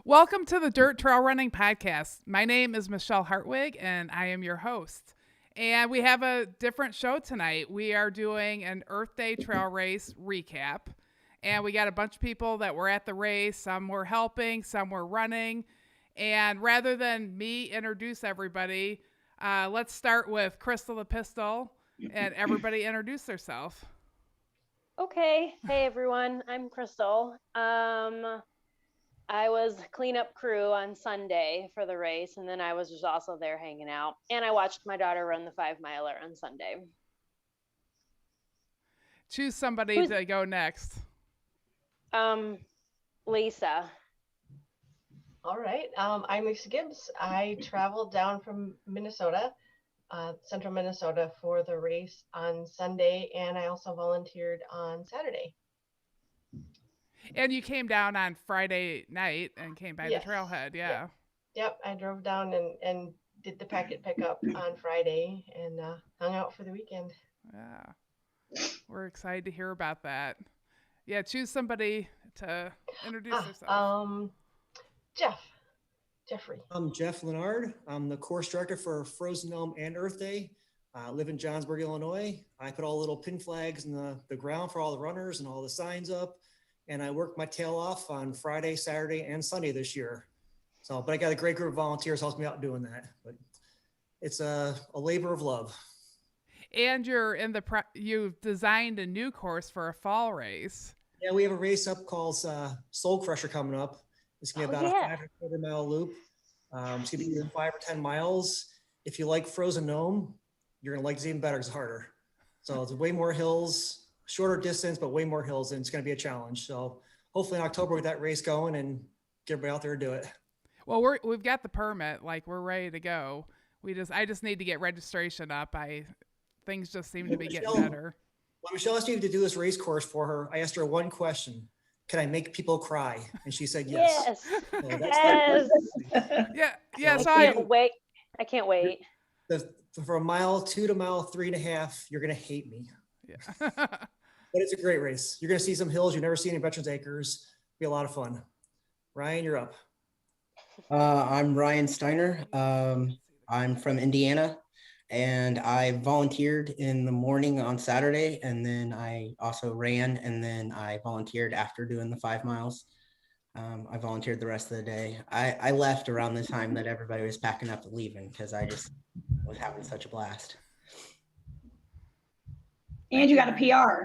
Welcome to the Dirt Trail Running Podcast. My name is Michele Hartwig, and I am your host. And we have a different show tonight. We are doing an Earth Day Trail Race recap. And we got a bunch of people that were at the race. Some were helping, some were running. And rather than me introduce everybody, let's start with Krystal the Pistol, and everybody introduce themselves. Okay. Hey, everyone. I'm Krystal. I was cleanup crew on Sunday for the race, and then I was just also there hanging out. And I watched my daughter run the 5-miler on Sunday. Choose somebody to go next. Lisa. All right. I'm Lisa Gibbs. I traveled down from Minnesota, central Minnesota, for the race on Sunday, and I also volunteered on Saturday. And you came down on Friday night and came by the trailhead, yeah. Yep. I drove down and did the packet pickup on Friday and hung out for the weekend. Yeah. We're excited to hear about that. Yeah, choose somebody to introduce yourself. Jeffrey. I'm Jeff Lennard. I'm the course director for Frozen Elm and Earth Day. I live in Johnsburg, Illinois. I put all the little pin flags in the ground for all the runners and all the signs up. And I worked my tail off on Friday, Saturday, and Sunday this year. But I got a great group of volunteers helping me out doing that. But it's a labor of love. And you've designed a new course for a fall race. Yeah, we have a race up called Soul Crusher coming up. It's gonna be about a 5.25 mile loop. It's gonna be either 5 or 10 miles. If you like Frozen Gnome, you're gonna like this even better. It's harder. So it's way more hills. Shorter distance, but way more hills, and it's going to be a challenge. So hopefully in October with that race going and get everybody out there to do it. Well, we've got the permit, like we're ready to go. I just need to get registration up. Things just seem to be getting better. When Michele asked me to do this race course for her, I asked her one question: can I make people cry? And she said yes. Yes. Yes. So I can't wait. From mile 2 to mile 3.5, you're going to hate me. Yeah. But it's a great race. You're going to see some hills you've never seen in Veterans Acres. It'll be a lot of fun. Ryan, you're up. I'm Ryan Steiner. I'm from Indiana, and I volunteered in the morning on Saturday, and then I also ran, and then I volunteered after doing the 5 miles. I volunteered the rest of the day. I left around the time that everybody was packing up and leaving because I just was having such a blast. And you got a PR.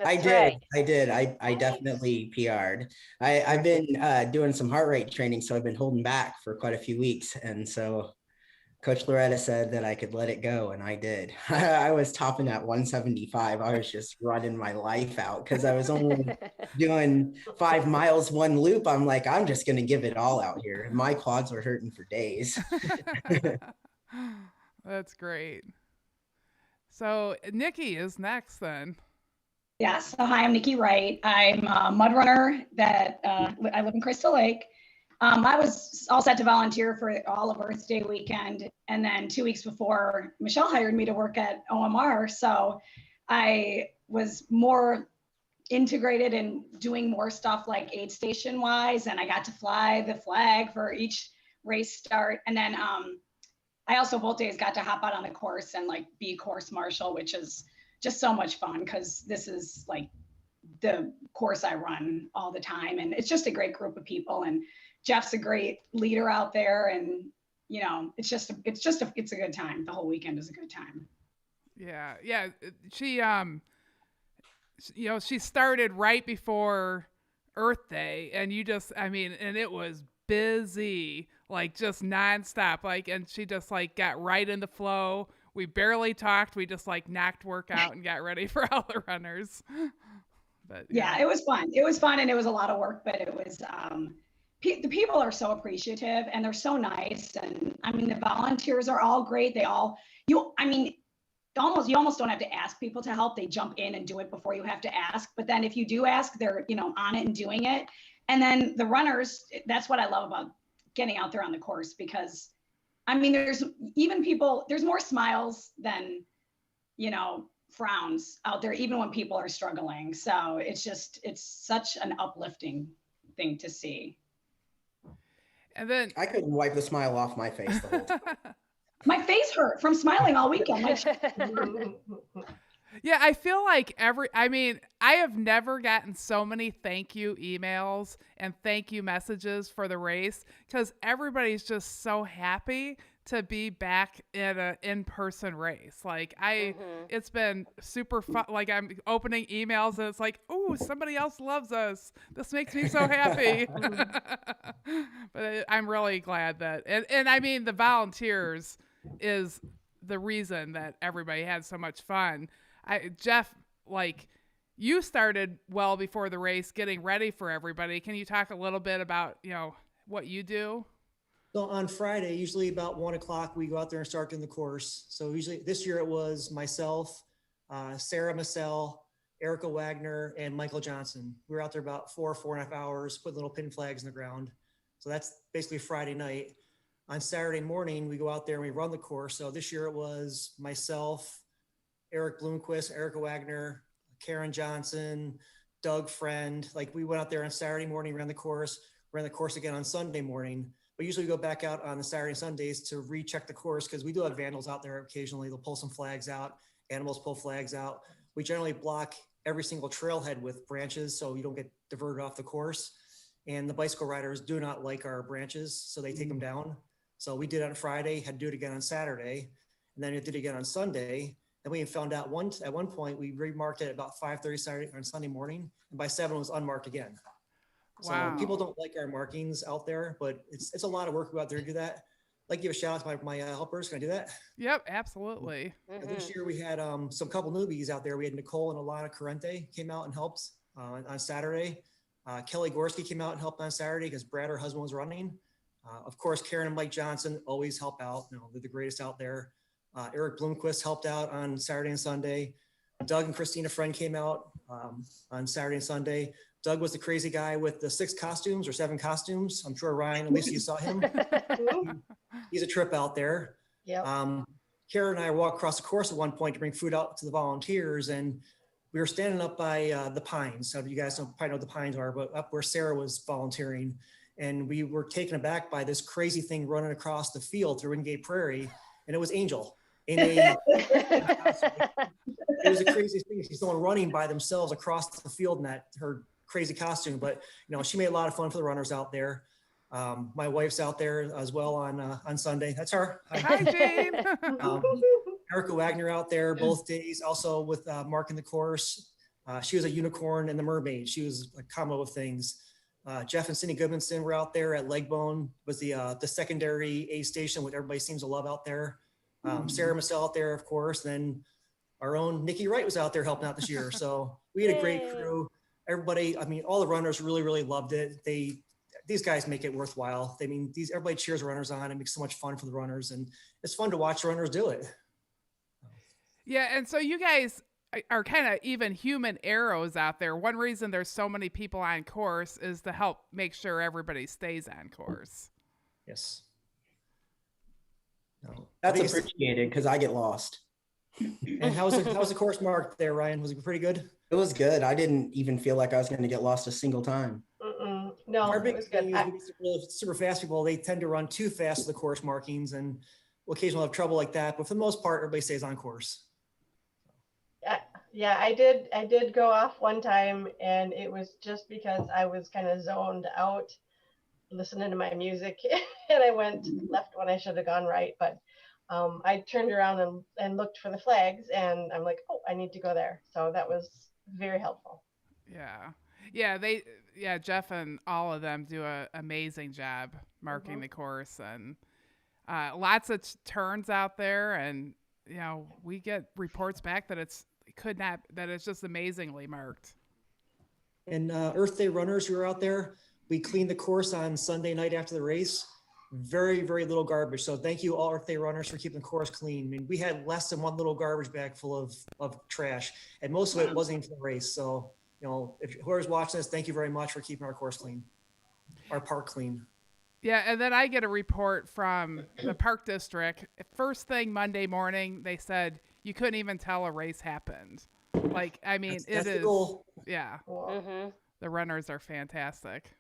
I did. I definitely PR'd. I've been doing some heart rate training, so I've been holding back for quite a few weeks. And so Coach Loretta said that I could let it go, and I did. I was topping at 175. I was just running my life out because I was only doing 5 miles, one loop. I'm like, I'm just going to give it all out here. My quads were hurting for days. That's great. So Nikki is next then. Yes. So hi, I'm Nikki Wright. I'm a mud runner that I live in Crystal Lake. I was all set to volunteer for all of Earth Day weekend. And then 2 weeks before, Michele hired me to work at OMR. So I was more integrated in doing more stuff like aid station wise. And I got to fly the flag for each race start. And then I also both days got to hop out on the course and like be course marshal, which is just so much fun because this is like the course I run all the time. And it's just a great group of people. And Jeff's a great leader out there. And, you know, it's a good time. The whole weekend is a good time. Yeah. Yeah. She, she started right before Earth Day and and it was busy, like just nonstop, and she just got right in the flow. We barely talked. We just knocked work out and got ready for all the runners. But yeah, it was fun. It was fun and it was a lot of work, but it was, the people are so appreciative and they're so nice. And I mean, the volunteers are all great. You almost don't have to ask people to help. They jump in and do it before you have to ask. But then if you do ask, they're, on it and doing it. And then the runners, that's what I love about getting out there on the course, because I mean, there's more smiles than, frowns out there, even when people are struggling. So it's such an uplifting thing to see. And then I couldn't wipe the smile off my face the whole time. My face hurt from smiling all weekend. yeah, I feel like I have never gotten so many thank you emails and thank you messages for the race because everybody's just so happy to be back in an in-person race. Like it's been super fun. Like I'm opening emails and it's like, oh, somebody else loves us. This makes me so happy. But I'm really glad that, and I mean, the volunteers is the reason that everybody had so much fun. Jeff, like you started well before the race getting ready for everybody. Can you talk a little bit about, what you do? So on Friday, usually about 1:00, we go out there and start doing the course. So usually this year it was myself, Sarah Michele, Erica Wagner, and Michael Johnson. We were out there about 4.5 hours, put little pin flags in the ground. So that's basically Friday night. On Saturday morning, we go out there and we run the course. So this year it was myself, Eric Bloomquist, Erica Wagner, Karen Johnson, Doug Friend. Like we went out there on Saturday morning, ran the course again on Sunday morning. But usually we go back out on the Saturday and Sundays to recheck the course because we do have vandals out there occasionally. They'll pull some flags out, animals pull flags out. We generally block every single trailhead with branches so you don't get diverted off the course. And the bicycle riders do not like our branches, so they take them down. So we did it on Friday, had to do it again on Saturday, and then we did it again on Sunday. And we found out at one point we remarked it at about 5:30 Saturday on Sunday morning, and by 7 it was unmarked again. Wow. So people don't like our markings out there, but it's a lot of work to go out there and do that. I'd like to give a shout out to my helpers. Can I do that? Yep, absolutely. This year we had some couple newbies out there. We had Nicole and Alana Corrente came out and helped on Saturday. Kelly Gorski came out and helped on Saturday because Brad, her husband, was running. Of course, Karen and Mike Johnson always help out. They're the greatest out there. Eric Bloomquist helped out on Saturday and Sunday. Doug and Christina Friend came out on Saturday and Sunday. Doug was the crazy guy with the 6 costumes or 7 costumes. I'm sure Ryan, at least you saw him. He's a trip out there. Yep. Karen and I walked across the course at one point to bring food out to the volunteers, and we were standing up by the Pines. So you guys probably know what the Pines are, but up where Sarah was volunteering. And we were taken aback by this crazy thing running across the field through Wingate Prairie, and it was Angel. It was the craziest thing. She's going running by themselves across the field in her crazy costume, but she made a lot of fun for the runners out there. My wife's out there as well on Sunday. That's her. Hi, Jane. Erica Wagner out there both days, also with marking the course. She was a unicorn and the mermaid. She was a combo of things. Jeff and Cindy Goodmanson were out there at Legbone, was the secondary aid station, what everybody seems to love out there. Sarah Michele out there, of course. Then our own Nikki Wright was out there helping out this year. So we had a great crew. Everybody, all the runners really, really loved it. These guys make it worthwhile. Everybody cheers runners on. It makes so much fun for the runners, and it's fun to watch runners do it. Yeah, and so you guys are kind of even human arrows out there. One reason there's so many people on course is to help make sure everybody stays on course. Yes. No. That's appreciated because I get lost. And how was the course marked there, Ryan? Was it pretty good? It was good. I didn't even feel like I was going to get lost a single time. No, our big it was good. Super fast people, they tend to run too fast to the course markings, and we'll occasionally have trouble like that. But for the most part, everybody stays on course. Yeah, I did go off one time, and it was just because I was kind of zoned out listening to my music, and I went left when I should have gone right. But I turned around and looked for the flags, and I'm like, oh, I need to go there. So that was very helpful. Yeah, Jeff and all of them do an amazing job marking the course, and lots of turns out there, and we get reports back that it's just amazingly marked. And Earth Day runners who are out there, we cleaned the course on Sunday night after the race. Very, very little garbage. So thank you all Earth Day runners for keeping the course clean. We had less than one little garbage bag full of trash, and most of it wasn't even for the race. So, if whoever's watching this, thank you very much for keeping our course clean, our park clean. Yeah, and then I get a report from the park district. First thing Monday morning, they said you couldn't even tell a race happened. That's it is. Yeah. Mm-hmm. The runners are fantastic.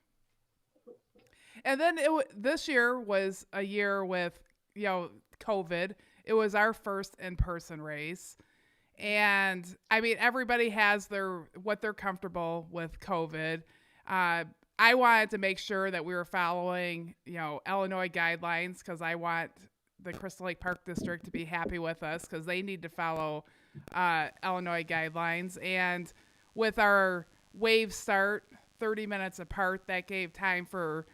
And then this year was a year with, COVID. It was our first in-person race. And I mean, everybody has what they're comfortable with COVID. I wanted to make sure that we were following, Illinois guidelines, because I want the Crystal Lake Park District to be happy with us, because they need to follow Illinois guidelines. And with our wave start 30 minutes apart, that gave time for,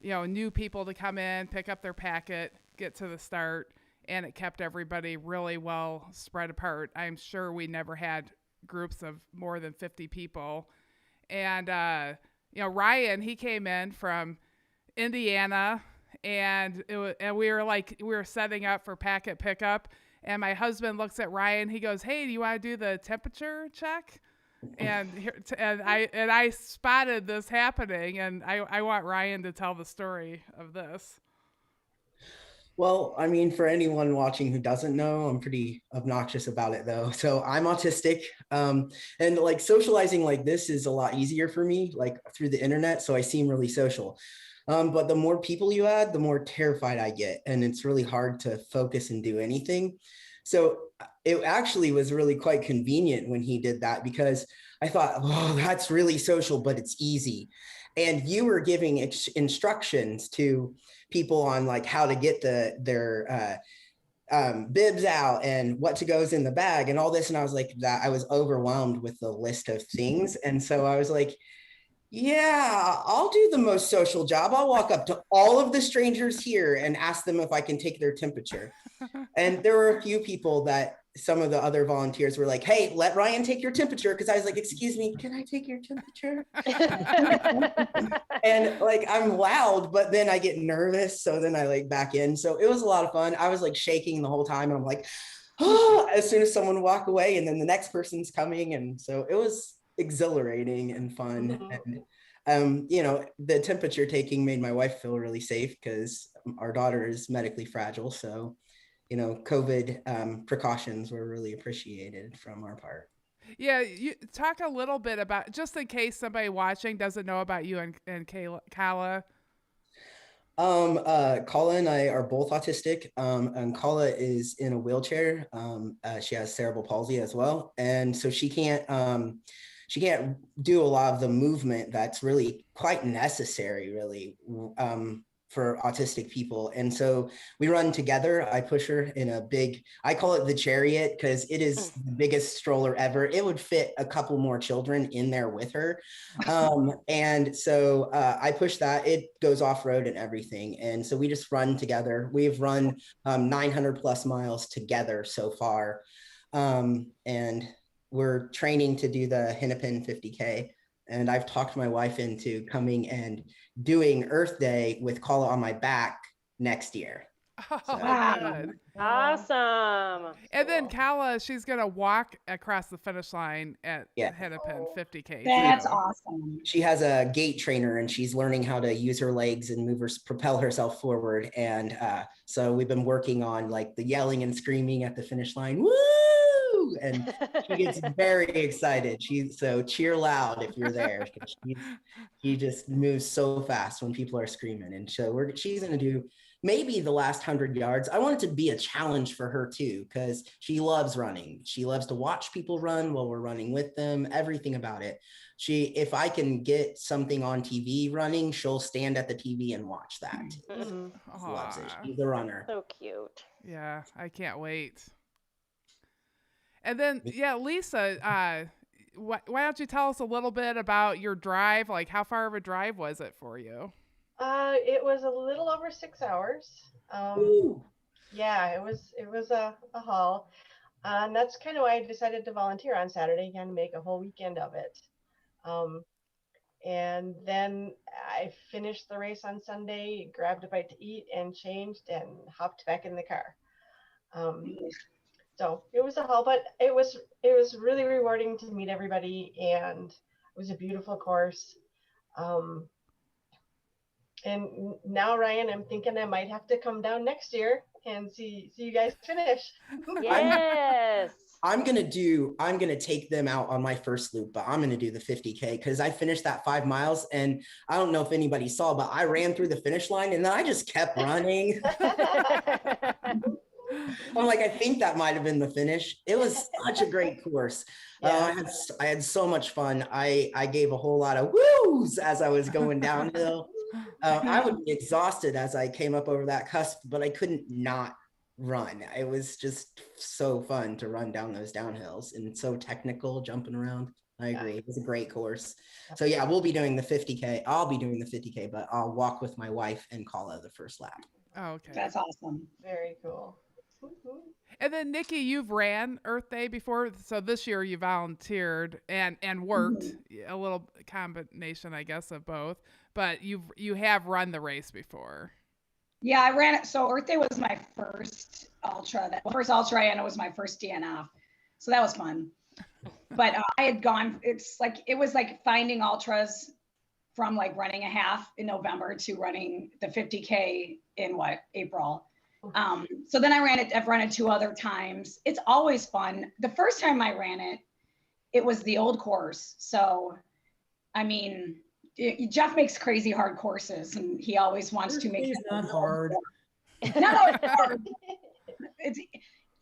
new people to come in, pick up their packet, get to the start, and it kept everybody really well spread apart. I'm sure we never had groups of more than 50 people. And, Ryan, he came in from Indiana, and we were setting up for packet pickup. And my husband looks at Ryan. He goes, "Hey, do you want to do the temperature check?" And I spotted this happening, and I want Ryan to tell the story of this. Well, I mean, for anyone watching who doesn't know, I'm pretty obnoxious about it though. So I'm autistic, and like socializing like this is a lot easier for me, like through the internet. So I seem really social. But the more people you add, the more terrified I get. And it's really hard to focus and do anything. So it actually was really quite convenient when he did that, because I thought, oh, that's really social, but it's easy. And you were giving instructions to people on like how to get their bibs out and what to goes in the bag and all this. And I was like, I was overwhelmed with the list of things. And so I was like, yeah, I'll do the most social job. I'll walk up to all of the strangers here and ask them if I can take their temperature. And there were a few people that some of the other volunteers were like, "Hey, let Ryan take your temperature." Because I was like, "Excuse me, can I take your temperature?" And like, I'm loud, but then I get nervous. So then I like back in. So it was a lot of fun. I was like shaking the whole time. And I'm like, oh, as soon as someone walk away and then the next person's coming. And so it was exhilarating and fun. And the temperature taking made my wife feel really safe, because our daughter is medically fragile. So COVID precautions were really appreciated from our part. Yeah, you talk a little bit about, just in case somebody watching doesn't know about you and Kala. Kala and I are both autistic, and Kala is in a wheelchair. She has cerebral palsy as well, and so she can't do a lot of the movement that's really quite necessary, really, for autistic people. And so we run together. I push her in a big, I call it the chariot, because it is the biggest stroller ever. It would fit a couple more children in there with her. And so I push that. It goes off-road and everything. And so we just run together. We've run 900 plus miles together so far. And we're training to do the Hennepin 50K. And I've talked my wife into coming and doing Earth Day with Kala on my back next year. Oh, so. Wow. Good. Awesome. And then Kala, she's going to walk across the finish line at Hennepin 50K. That's awesome. She has a gait trainer, and she's learning how to use her legs and propel herself forward. And so we've been working on like the yelling and screaming at the finish line. Woo! And she gets very excited. So cheer loud if you're there. She just moves so fast when people are screaming. And so she's going to do maybe the last 100 yards. I want it to be a challenge for her too, because she loves running. She loves to watch people run while we're running with them, everything about it. If I can get something on TV running, she'll stand at the TV and watch that. She loves it. She's a runner. So cute. Yeah, I can't wait. And then, Lisa, why don't you tell us a little bit about your drive? Like, how far of a drive was it for you? It was a little over 6 hours. Yeah, it was a haul. And that's kind of why I decided to volunteer on Saturday and make a whole weekend of it. And then I finished the race on Sunday, grabbed a bite to eat and changed and hopped back in the car. So it was a haul, but it was really rewarding to meet everybody, and it was a beautiful course. And now, Ryan, I'm thinking I might have to come down next year and see you guys finish. Yes. I'm gonna take them out on my first loop, but I'm gonna do the 50K because I finished that 5 miles, and I don't know if anybody saw, but I ran through the finish line and then I just kept running. I'm like, I think that might have been the finish. It was such a great course. Yeah. I had so much fun. I gave a whole lot of woos as I was going downhill. I would be exhausted as I came up over that cusp, but I couldn't not run. It was just so fun to run down those downhills and so technical, jumping around. I agree. It was a great course. So yeah, we'll be doing the 50K. I'll be doing the 50K, but I'll walk with my wife and call out the first lap. Oh, okay. That's awesome. Very cool. And then Nikki, you've ran Earth Day before, so this year you volunteered and worked, a little combination, I guess, of both. But you have run the race before. Yeah, I ran it. So Earth Day was my first ultra. First ultra I ran, it was my first DNF, so that was fun. But I had gone. It was like finding ultras from like running a half in November to running the 50K in April. So then I've run it 2 other times. It's always fun. The first time I ran it, it was the old course. So, I mean, Jeff makes crazy hard courses, and he always wants to make it not hard. No, it's hard. It's,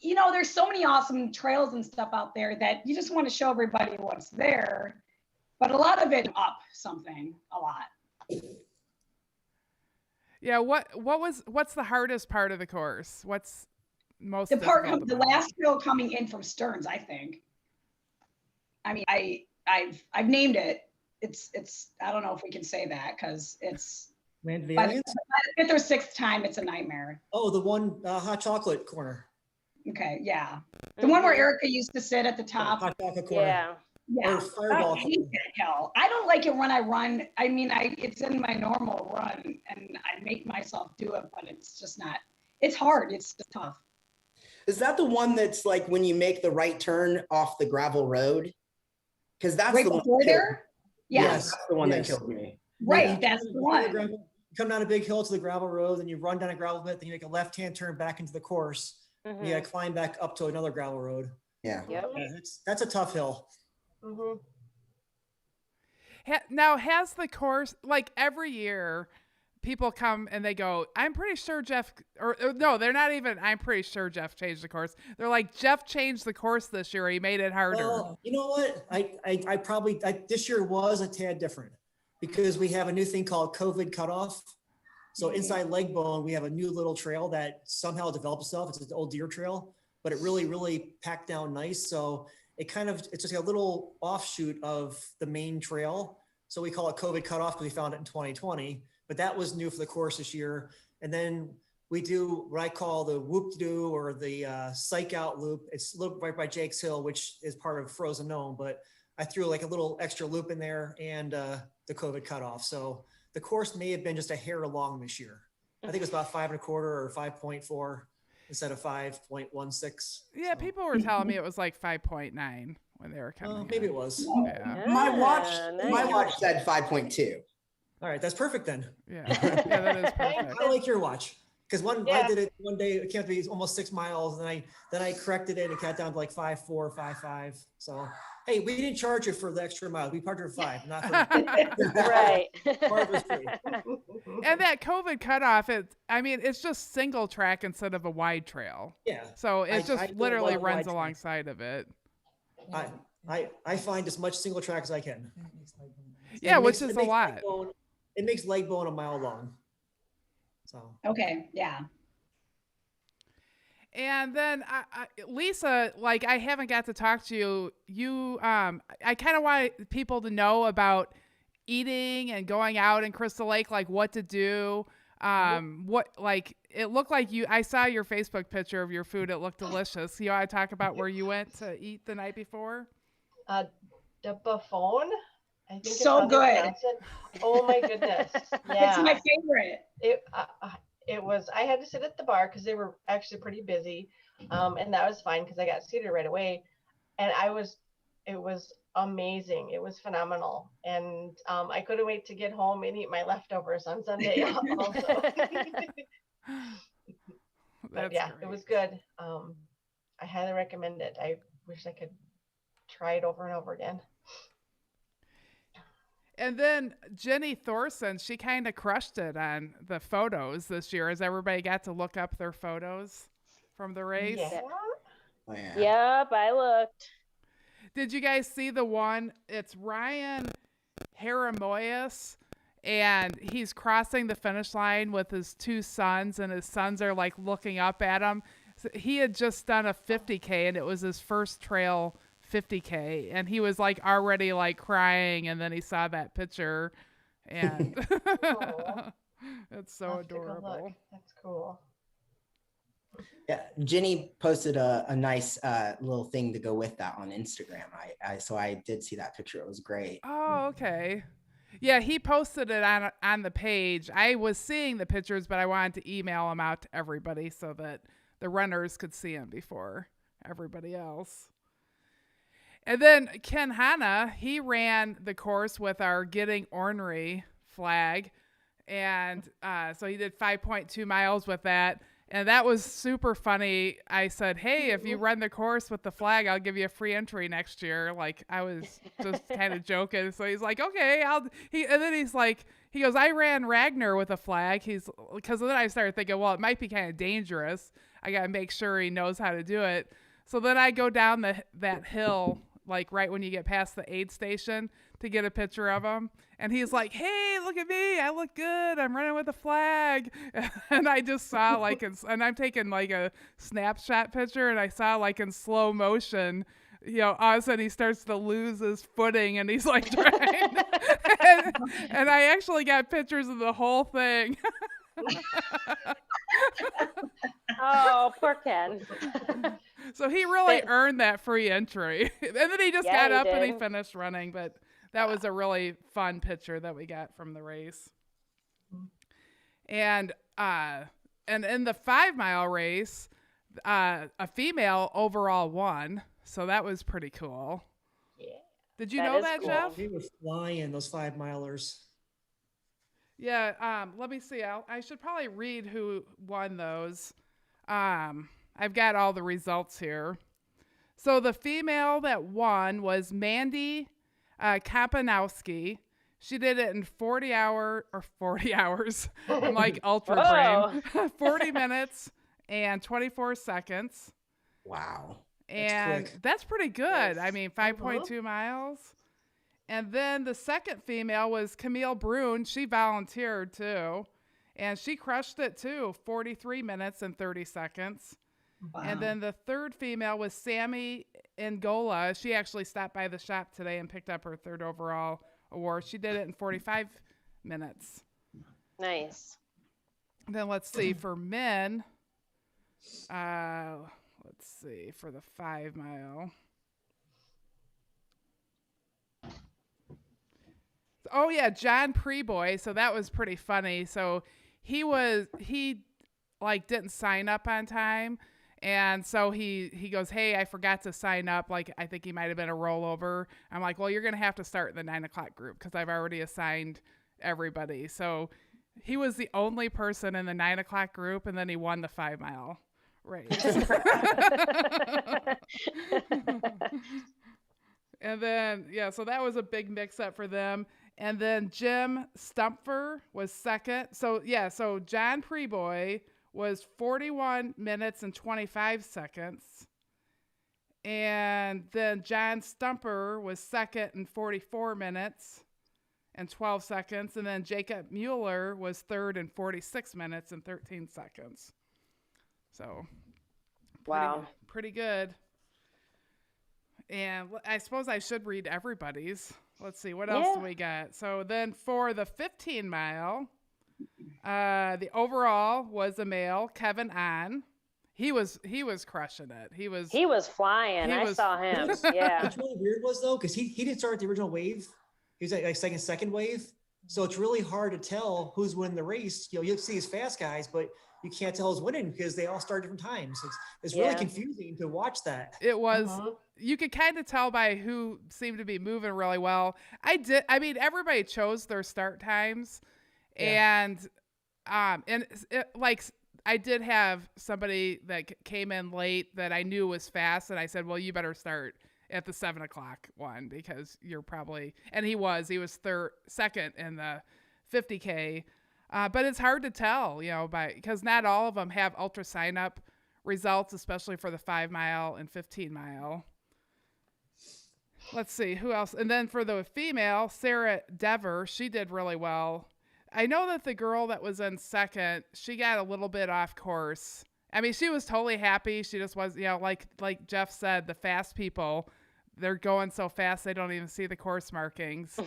there's so many awesome trails and stuff out there that you just want to show everybody what's there. But a lot of it up something, a lot. Yeah, what's the hardest part of the course? What's most the part difficult of the about it? last hill coming in from Stearns, I think. I mean, I've named it. It's I don't know if we can say that because it's Land by the variance? 5th or 6th time it's a nightmare. Oh, the one hot chocolate corner. Okay, yeah. The one where Erica used to sit at the top. Hot chocolate corner. Yeah. Yeah. Or Fireball I hate that hill. I don't like it when I run. I mean, it's in my normal run and I make myself do it, but it's just not. It's hard. It's just tough. Is that the one that's like when you make the right turn off the gravel road? Because that's Right the one before that killed there? me. Yes. That's the one that Yes. killed me. Right, You that's the one. You come down a big hill to the gravel road, then you run down a gravel bit, then you make a left-hand turn back into the course. Mhm. And you gotta climb back up to another gravel road. Yeah. Yep. Yeah, that's a tough hill. Mhm. Now, has the course, like every year, people come and they go, I'm pretty sure Jeff, or no, they're not even, I'm pretty sure Jeff changed the course. They're like, Jeff changed the course this year. He made it harder. Well, you know what? I probably this year was a tad different because we have a new thing called COVID cutoff. So inside leg bone, we have a new little trail that somehow developed itself. It's an old deer trail, but it really packed down nice. So it's just a little offshoot of the main trail. So we call it COVID cutoff because we found it in 2020, but that was new for the course this year. And then we do what I call the whoop-de-doo or the psych out loop. It's a little right by Jake's Hill, which is part of Frozen Gnome, but I threw like a little extra loop in there and the COVID cutoff. So the course may have been just a hair long this year. I think it was about 5.25 or 5.4 instead of 5.16. Yeah, So, people were telling me it was like 5.9 when they were coming. maybe it was. Yeah. My nice. watch said 5.2. All right, that's perfect then. Yeah. Yeah, that is perfect. I like your watch because I Yeah. did it one day. It can't be almost 6 miles, and then I corrected it. It got down to like 5.4, 5.5. So hey, we didn't charge you for the extra mile. We charged you for 5, not for Right. part was free. And that COVID cutoff, it's just single track instead of a wide trail. Yeah, So it I just don't literally love runs wide track. alongside of it. I find as much single track as I can. Yeah, It which makes- is it a makes lot. leg bone- It makes leg bone a mile long. So Okay, yeah. And then Lisa, like I haven't got to talk to you. I kind of want people to know about eating and going out in Crystal Lake, like what to do. What like it looked like I saw your Facebook picture of your food. It looked delicious. You want to talk about where you went to eat the night before? The buffon. I think is So how they good. pronounce it. Oh my goodness. It's Yeah. my favorite. It was, I had to sit at the bar because they were actually pretty busy. And that was fine because I got seated right away. And it was amazing. It was phenomenal. And I couldn't wait to get home and eat my leftovers on Sunday also. But That's yeah, it great. was good. I highly recommend it. wish I could try it over and over again. And then Jenny Thorson, she kind of crushed it on the photos this year as everybody got to look up their photos from the race. Yeah. Oh, yeah. Yep, I looked. Did you guys see the one? It's Ryan Haramoyas, and he's crossing the finish line with his two sons, and his sons are like looking up at him. So he had just done a 50K, and it was his first trail 50K, and he was like already like crying, and then he saw that picture, and it's so adorable. That's cool. Yeah, Jenny posted a nice little thing to go with that on Instagram. So I did see that picture. It was great. Oh, okay. Yeah, he posted it on the page. I was seeing the pictures, but I wanted to email them out to everybody so that the runners could see them before everybody else. And then Ken Hanna, he ran the course with our Getting Ornery flag. And so he did 5.2 miles with that. And that was super funny. I said, hey, if you run the course with the flag, I'll give you a free entry next year. Like, I was just kind of joking. So he's like, okay, and then he's like, he goes, I ran Ragnar with a flag. Because then I started thinking, well, it might be kind of dangerous. I got to make sure he knows how to do it. So then I go down that hill, like right when you get past the aid station, to get a picture of him. And he's like, hey, look at me. I look good. I'm running with a flag. And I just saw like, and I'm taking like a snapshot picture, and I saw like in slow motion, you know, all of a sudden he starts to lose his footing, and he's like trying. and I actually got pictures of the whole thing. Oh, poor Ken. So he really earned that free entry. And then he just got up and he did. finished running. But that was a really fun picture that we got from the race. And in the 5 mile race, a female overall won. So that was pretty cool. Yeah. Did you That know is that, cool. Jeff? They were flying, those 5 milers. Yeah, let me see. I should probably read who won those. I've got all the results here. So the female that won was Mandy Kapanowski. She did it in 40 hours. I'm like ultra brain. 40 minutes and 24 seconds. Wow. And quick. that's pretty good. Yes. I mean, 5.2 miles. And then the second female was Camille Brune. She volunteered too. And she crushed it too, 43 minutes and 30 seconds. Wow. And then the third female was Sammy Ngola. She actually stopped by the shop today and picked up her third overall award. She did it in 45 minutes. Nice. Then let's see, for men, let's see, for the 5 mile. Oh yeah, John Preboy. So that was pretty funny. So he like didn't sign up on time. And so he goes, hey, I forgot to sign up. Like, I think he might have been a rollover. I'm like, well, you're going to have to start in the 9 o'clock group because I've already assigned everybody. So he was the only person in the 9 o'clock group, and then he won the 5 mile race. And then, yeah, so that was a big mix up for them. And then Jim Stumpfer was second. So, yeah, so John Preboy was 41 minutes and 25 seconds. And then John Stumper was second in 44 minutes and 12 seconds. And then Jacob Mueller was third in 46 minutes and 13 seconds. So, Wow. pretty good. And I suppose I should read everybody's. Let's see, what else do we got? So then for the 15 mile, the overall was a male, Kevin Ahn. He was crushing it. He was flying. I saw him. Yeah. What's really weird was though, because he didn't start at the original wave. He was like second wave. So it's really hard to tell who's winning the race. You know, you'll see his fast guys, but you can't tell who's winning because they all start different times. It's really confusing to watch that. It was. You could kind of tell by who seemed to be moving really well. I mean, everybody chose their start times, and like I did have somebody that came in late that I knew was fast, and I said, well, you better start at the 7 o'clock one because you're probably, and he was second in the 50K. But it's hard to tell, because not all of them have ultra sign up results, especially for the 5 mile and 15 mile. Let's see who else. And then for the female, Sarah Dever, she did really well. I know that the girl that was in second, she got a little bit off course. I mean, she was totally happy. She just was, like Jeff said, the fast people, they're going so fast they don't even see the course markings.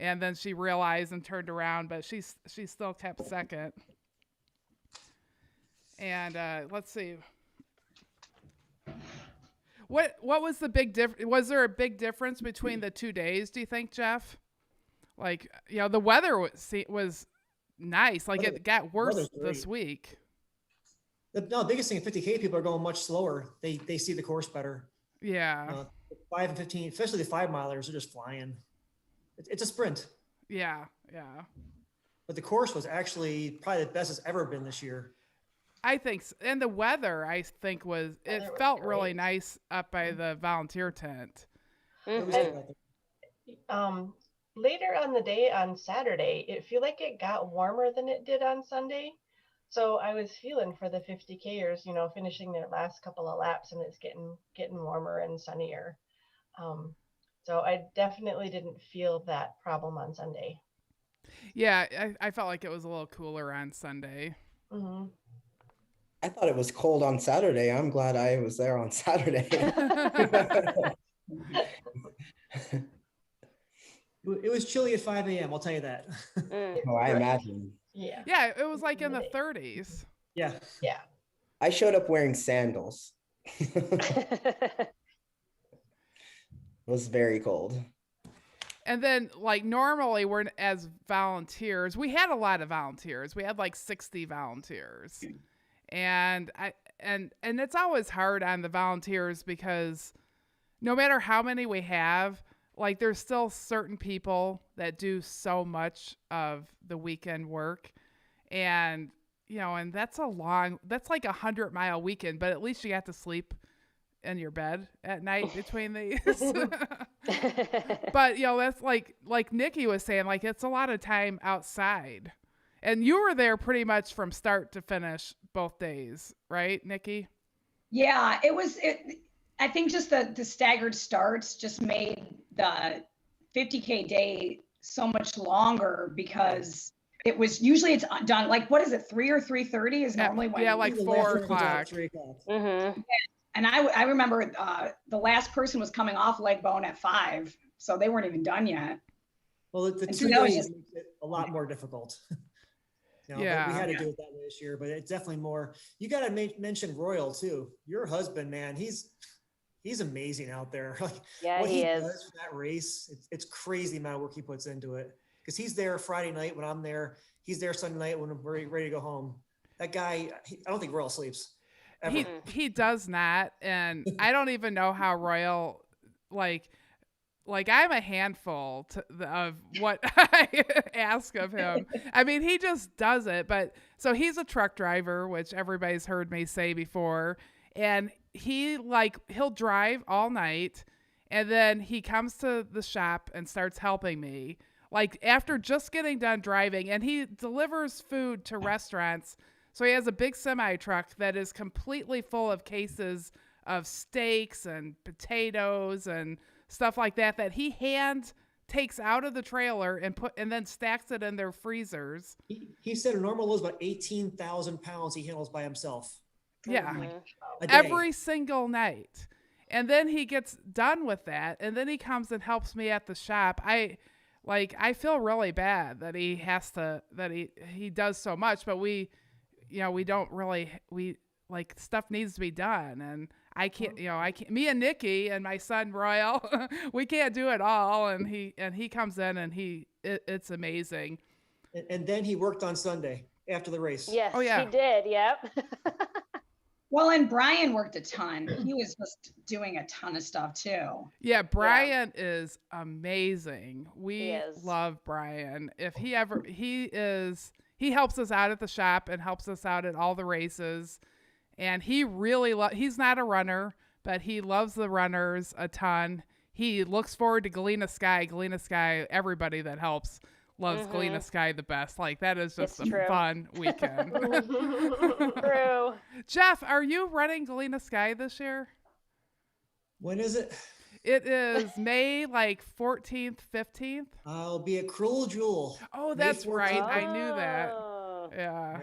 And then she realized and turned around, but she still kept second. And let's see. What was the big difference? Was there a big difference between the 2 days, do you think, Jeff? Like, the weather was nice. Like, it got worse this week. The biggest thing in 50K, people are going much slower. They see the course better. Yeah. 5 and 15, especially the 5 milers, are just flying. It's a sprint. Yeah. But the course was actually probably the best it's ever been this year. I think so. And the weather, I think, felt really nice up by the volunteer tent. Later on the day on Saturday, it feel like it got warmer than it did on Sunday. So I was feeling for the 50Kers, finishing their last couple of laps, and it's getting warmer and sunnier. So I definitely didn't feel that problem on Sunday. Yeah, I felt like it was a little cooler on Sunday. Mm-hmm. I thought it was cold on Saturday. I'm glad I was there on Saturday. It was chilly at 5 a.m., I'll tell you that. Oh, I imagine. Yeah, it was like in the 30s. Yeah. I showed up wearing sandals. It was very cold. And then, like, normally we're as volunteers, we had a lot of volunteers. We had like 60 volunteers. And it's always hard on the volunteers because no matter how many we have, like, there's still certain people that do so much of the weekend work. And, and that's like 100-mile weekend, but at least you got to sleep in your bed at night between these. But, that's like Nikki was saying, like, it's a lot of time outside. And you were there pretty much from start to finish both days, right, Nikki? Yeah, I think just the staggered starts just made the 50K day so much longer because it's done, like, what is it, 3 or 3:30 is normally when? Yeah, like 4 o'clock. 3 o'clock. Mm-hmm. And I remember the last person was coming off leg bone at 5, so they weren't even done yet. Well, the And 2 so days makes it a lot more difficult. Yeah. We had to do it that way this year, but it's definitely more. You got to mention Royal too. Your husband, man, he's amazing out there. Like, Yeah, what he does is. for that race, it's crazy the amount of work he puts into it. Because he's there Friday night when I'm there. He's there Sunday night when we're ready to go home. That guy, I don't think Royal sleeps. Ever. He does not, and I don't even know how Royal, like I'm a handful of what I ask of him. I mean, he just does it. But so he's a truck driver, which everybody's heard me say before, and he'll drive all night, and then he comes to the shop and starts helping me. Like, after just getting done driving, and he delivers food to restaurants. So he has a big semi truck that is completely full of cases of steaks and potatoes and stuff like that he hand takes out of the trailer and then stacks it in their freezers. He said a normal load is about 18,000 pounds he handles by himself. Yeah. Mm-hmm. A day. Every single night. And then he gets done with that, and then he comes and helps me at the shop. I feel really bad that he does so much, but we don't really, stuff needs to be done. And I can't, me and Nikki and my son Royal, we can't do it all. And he comes in and it's amazing. And then he worked on Sunday after the race. Yes, Oh, yeah. he did. Yep. Well, and Brian worked a ton. He was just doing a ton of stuff too. Yeah, Brian is amazing. We He is. love Brian. If he helps us out at the shop and helps us out at all the races. And he really he's not a runner, but he loves the runners a ton. He looks forward to Galena Sky. Galena Sky, everybody that helps loves Galena Sky the best. Like, that is just a fun weekend. True. Jeff, are you running Galena Sky this year? When is it? It is May 14th, 15th. I'll be at Cruel Jewel. Oh, that's right. I knew Oh. that. Yeah.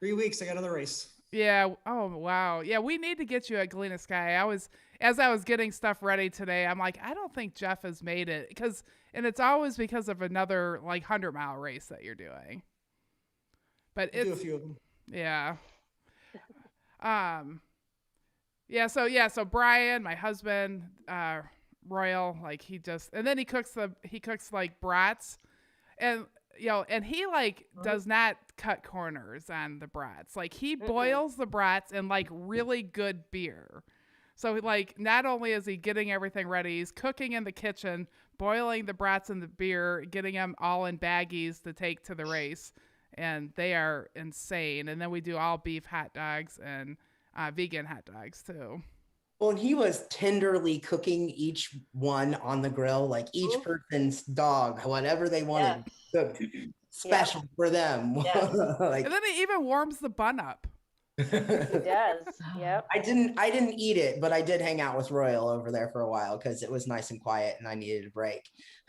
3 weeks. I got another race. Yeah. Oh, wow. Yeah, we need to get you at Galena Sky. As I was getting stuff ready today, I'm like, I don't think Jeff has made it and it's always because of another 100-mile race that you're doing. But I'll do a few of them. Yeah. So Brian, my husband, Royal, and then he cooks brats, and and he does not cut corners on the brats. He boils the brats in really good beer. So not only is he getting everything ready, he's cooking in the kitchen, boiling the brats in the beer, getting them all in baggies to take to the race. And they are insane. And then we do all beef hot dogs and vegan hot dogs too. Well, and he was tenderly cooking each one on the grill, each person's dog, whatever they wanted, cooked special for them. Yes. And then he even warms the bun up. He does. Yep. I didn't eat it, but I did hang out with Royal over there for a while because it was nice and quiet and I needed a break.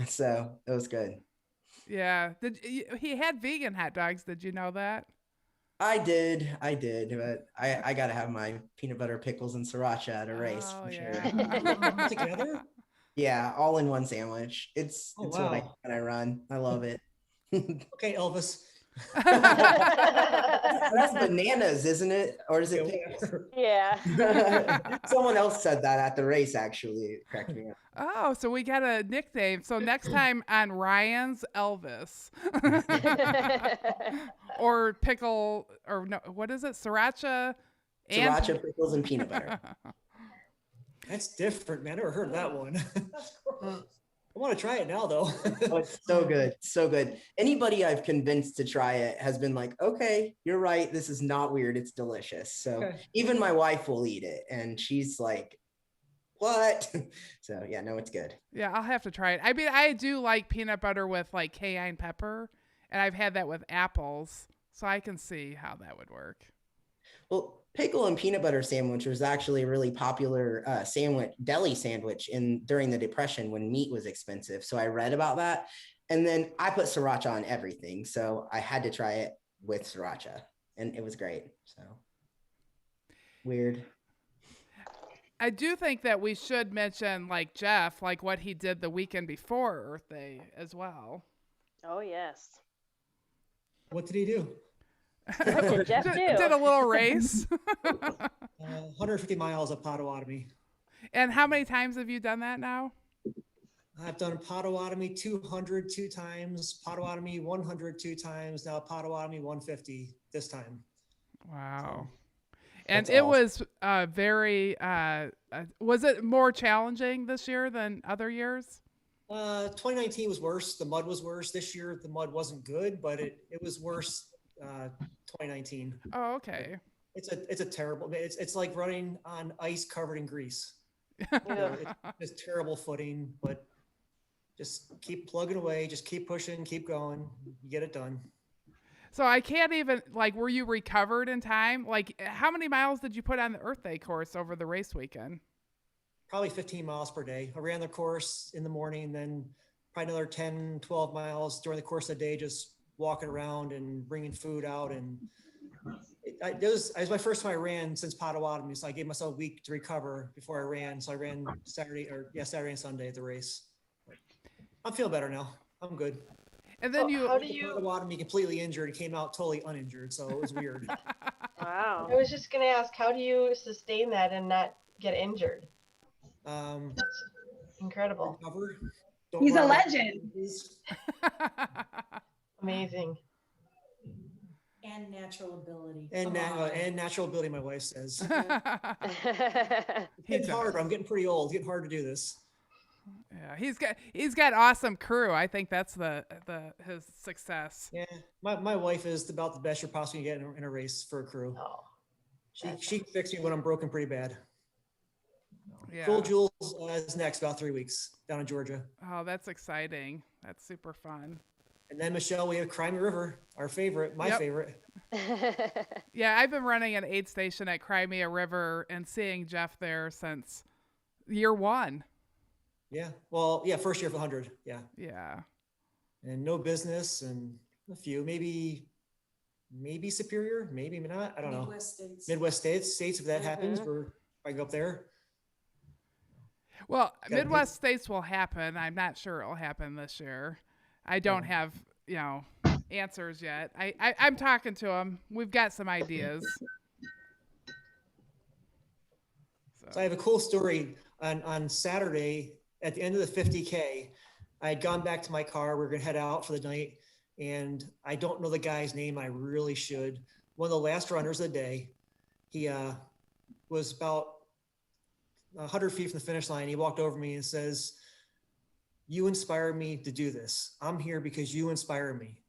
So it was good. Yeah. He had vegan hot dogs. Did you know that? I did, but I got to have my peanut butter pickles and siracha at a race. Oh, For yeah. sure. Together? Yeah, all in one sandwich. It's Oh, what wow. when I run. I love it. Okay, Elvis. That's bananas, isn't it? Or is it pickles? Yeah. Someone else said that at the race, actually. It cracked me up. Oh, so we got a nickname. So next time on Ryan's Elvis. Or pickle, or no, what is it? Sriracha. Sriracha, pickles, and peanut butter. That's different, man. I never heard of that one. I want to try it now, though. Oh, it's so good. So good. Anybody I've convinced to try it has been like, okay, you're right. This is not weird. It's delicious. So Okay. even my wife will eat it. And she's like, what? So yeah, no, it's good. Yeah, I'll have to try it. I mean, I do like peanut butter with cayenne pepper, and I've had that with apples, so I can see how that would work. Well, pickle and peanut butter sandwich was actually a really popular deli sandwich during the Depression when meat was expensive. So I read about that. And then I put sriracha on everything. So I had to try it with sriracha and it was great. So weird. I do think that we should mention Jeff, what he did the weekend before Earth Day as well. Oh, yes. What did he do? What did Jeff do? Did a little race. 150 miles of Potawatomi. And how many times have you done that now? I've done Potawatomi 200 2 times, Potawatomi 100 2 times, now Potawatomi 150 this time. Wow. And That's it awesome. was very, was it more challenging this year than other years? 2019 was worse. The mud was worse. This year, the mud wasn't good, but it was worse 2019. Oh, okay. It's a terrible, it's like running on ice covered in grease. Yeah. It's terrible footing, but just keep plugging away, just keep pushing, keep going, you get it done. So I can't even, were you recovered in time? How many miles did you put on the Earth Day course over the race weekend? Probably 15 miles per day. I ran the course in the morning, then probably another 10, 12 miles during the course of the day, just walking around and bringing food out. And it was my first time I ran since Potawatomi, so I gave myself a week to recover before I ran. So I ran Saturday and Sunday at the race. I'm feeling better now. I'm good. And then How do you? Potawatomi completely injured and came out totally uninjured, so it was weird. Wow. I was just gonna ask, how do you sustain that and not get injured? That's incredible, Recover. Don't He's a run. legend. amazing. And natural ability. And natural ability, my wife says. He It's getting does. harder. I'm getting pretty old. It's getting hard to do this. Yeah, he's got awesome crew. I think that's his success. Yeah, my wife is about the best you're possibly get in a race for a crew. Oh, She can fix me when I'm broken pretty bad. Yeah. Phil Jules is next, about 3 weeks down in Georgia. Oh, that's exciting. That's super fun. And then Michele, we have Crimey River, our favorite, my favorite. Yeah, I've been running an aid station at Crimea River and seeing Jeff there since year 1. Yeah, well, yeah, first year for 100, yeah. Yeah. And no business and a few, maybe Superior, maybe not, I don't know. Midwest states, if that happens, I go up there. Well, Midwest states will happen. I'm not sure it'll happen this year. I don't have, answers yet. I'm talking to him. We've got some ideas. So I have a cool story. On Saturday, at the end of the 50K, I had gone back to my car. We were going to head out for the night. And I don't know the guy's name. I really should. One of the last runners of the day. He was about 100 feet from the finish line. He walked over me and says, "You inspired me to do this. I'm here because you inspired me."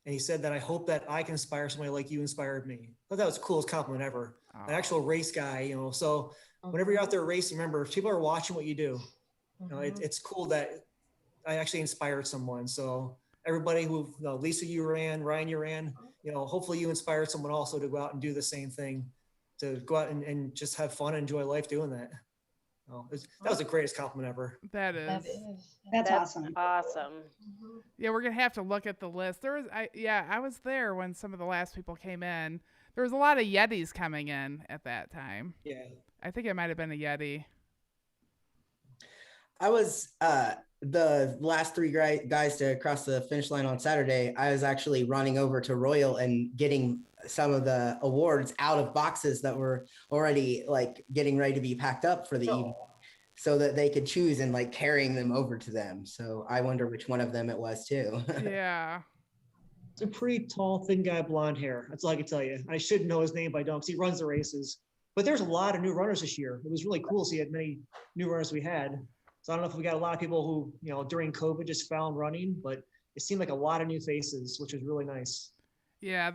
And he said that I hope that I can inspire somebody like you inspired me. I thought that was the coolest compliment ever. An actual race guy, So whenever you're out there racing, remember, people are watching what you do. It's cool that I actually inspired someone. So everybody who, Lisa, you ran, Ryan, you ran, hopefully you inspired someone also to go out and do the same thing, to go out and just have fun and enjoy life doing that. That was the greatest compliment ever. That's awesome. Awesome. Yeah, we're gonna have to look at the list. I was there when some of the last people came in. There was a lot of Yetis coming in at that time. Yeah, I think it might have been a Yeti. I was the last 3 guys to cross the finish line on Saturday. I was actually running over to Royal and getting some of the awards out of boxes that were already getting ready to be packed up for the evening, so that they could choose and carrying them over to them. So I wonder which one of them it was too. Yeah. It's a pretty tall, thin guy, blonde hair. That's all I can tell you. I should know his name, but I don't, because he runs the races. But there's a lot of new runners this year. It was really cool to see how many new runners we had. So I don't know if we got a lot of people who, during COVID just found running, but it seemed like a lot of new faces, which was really nice. Yeah,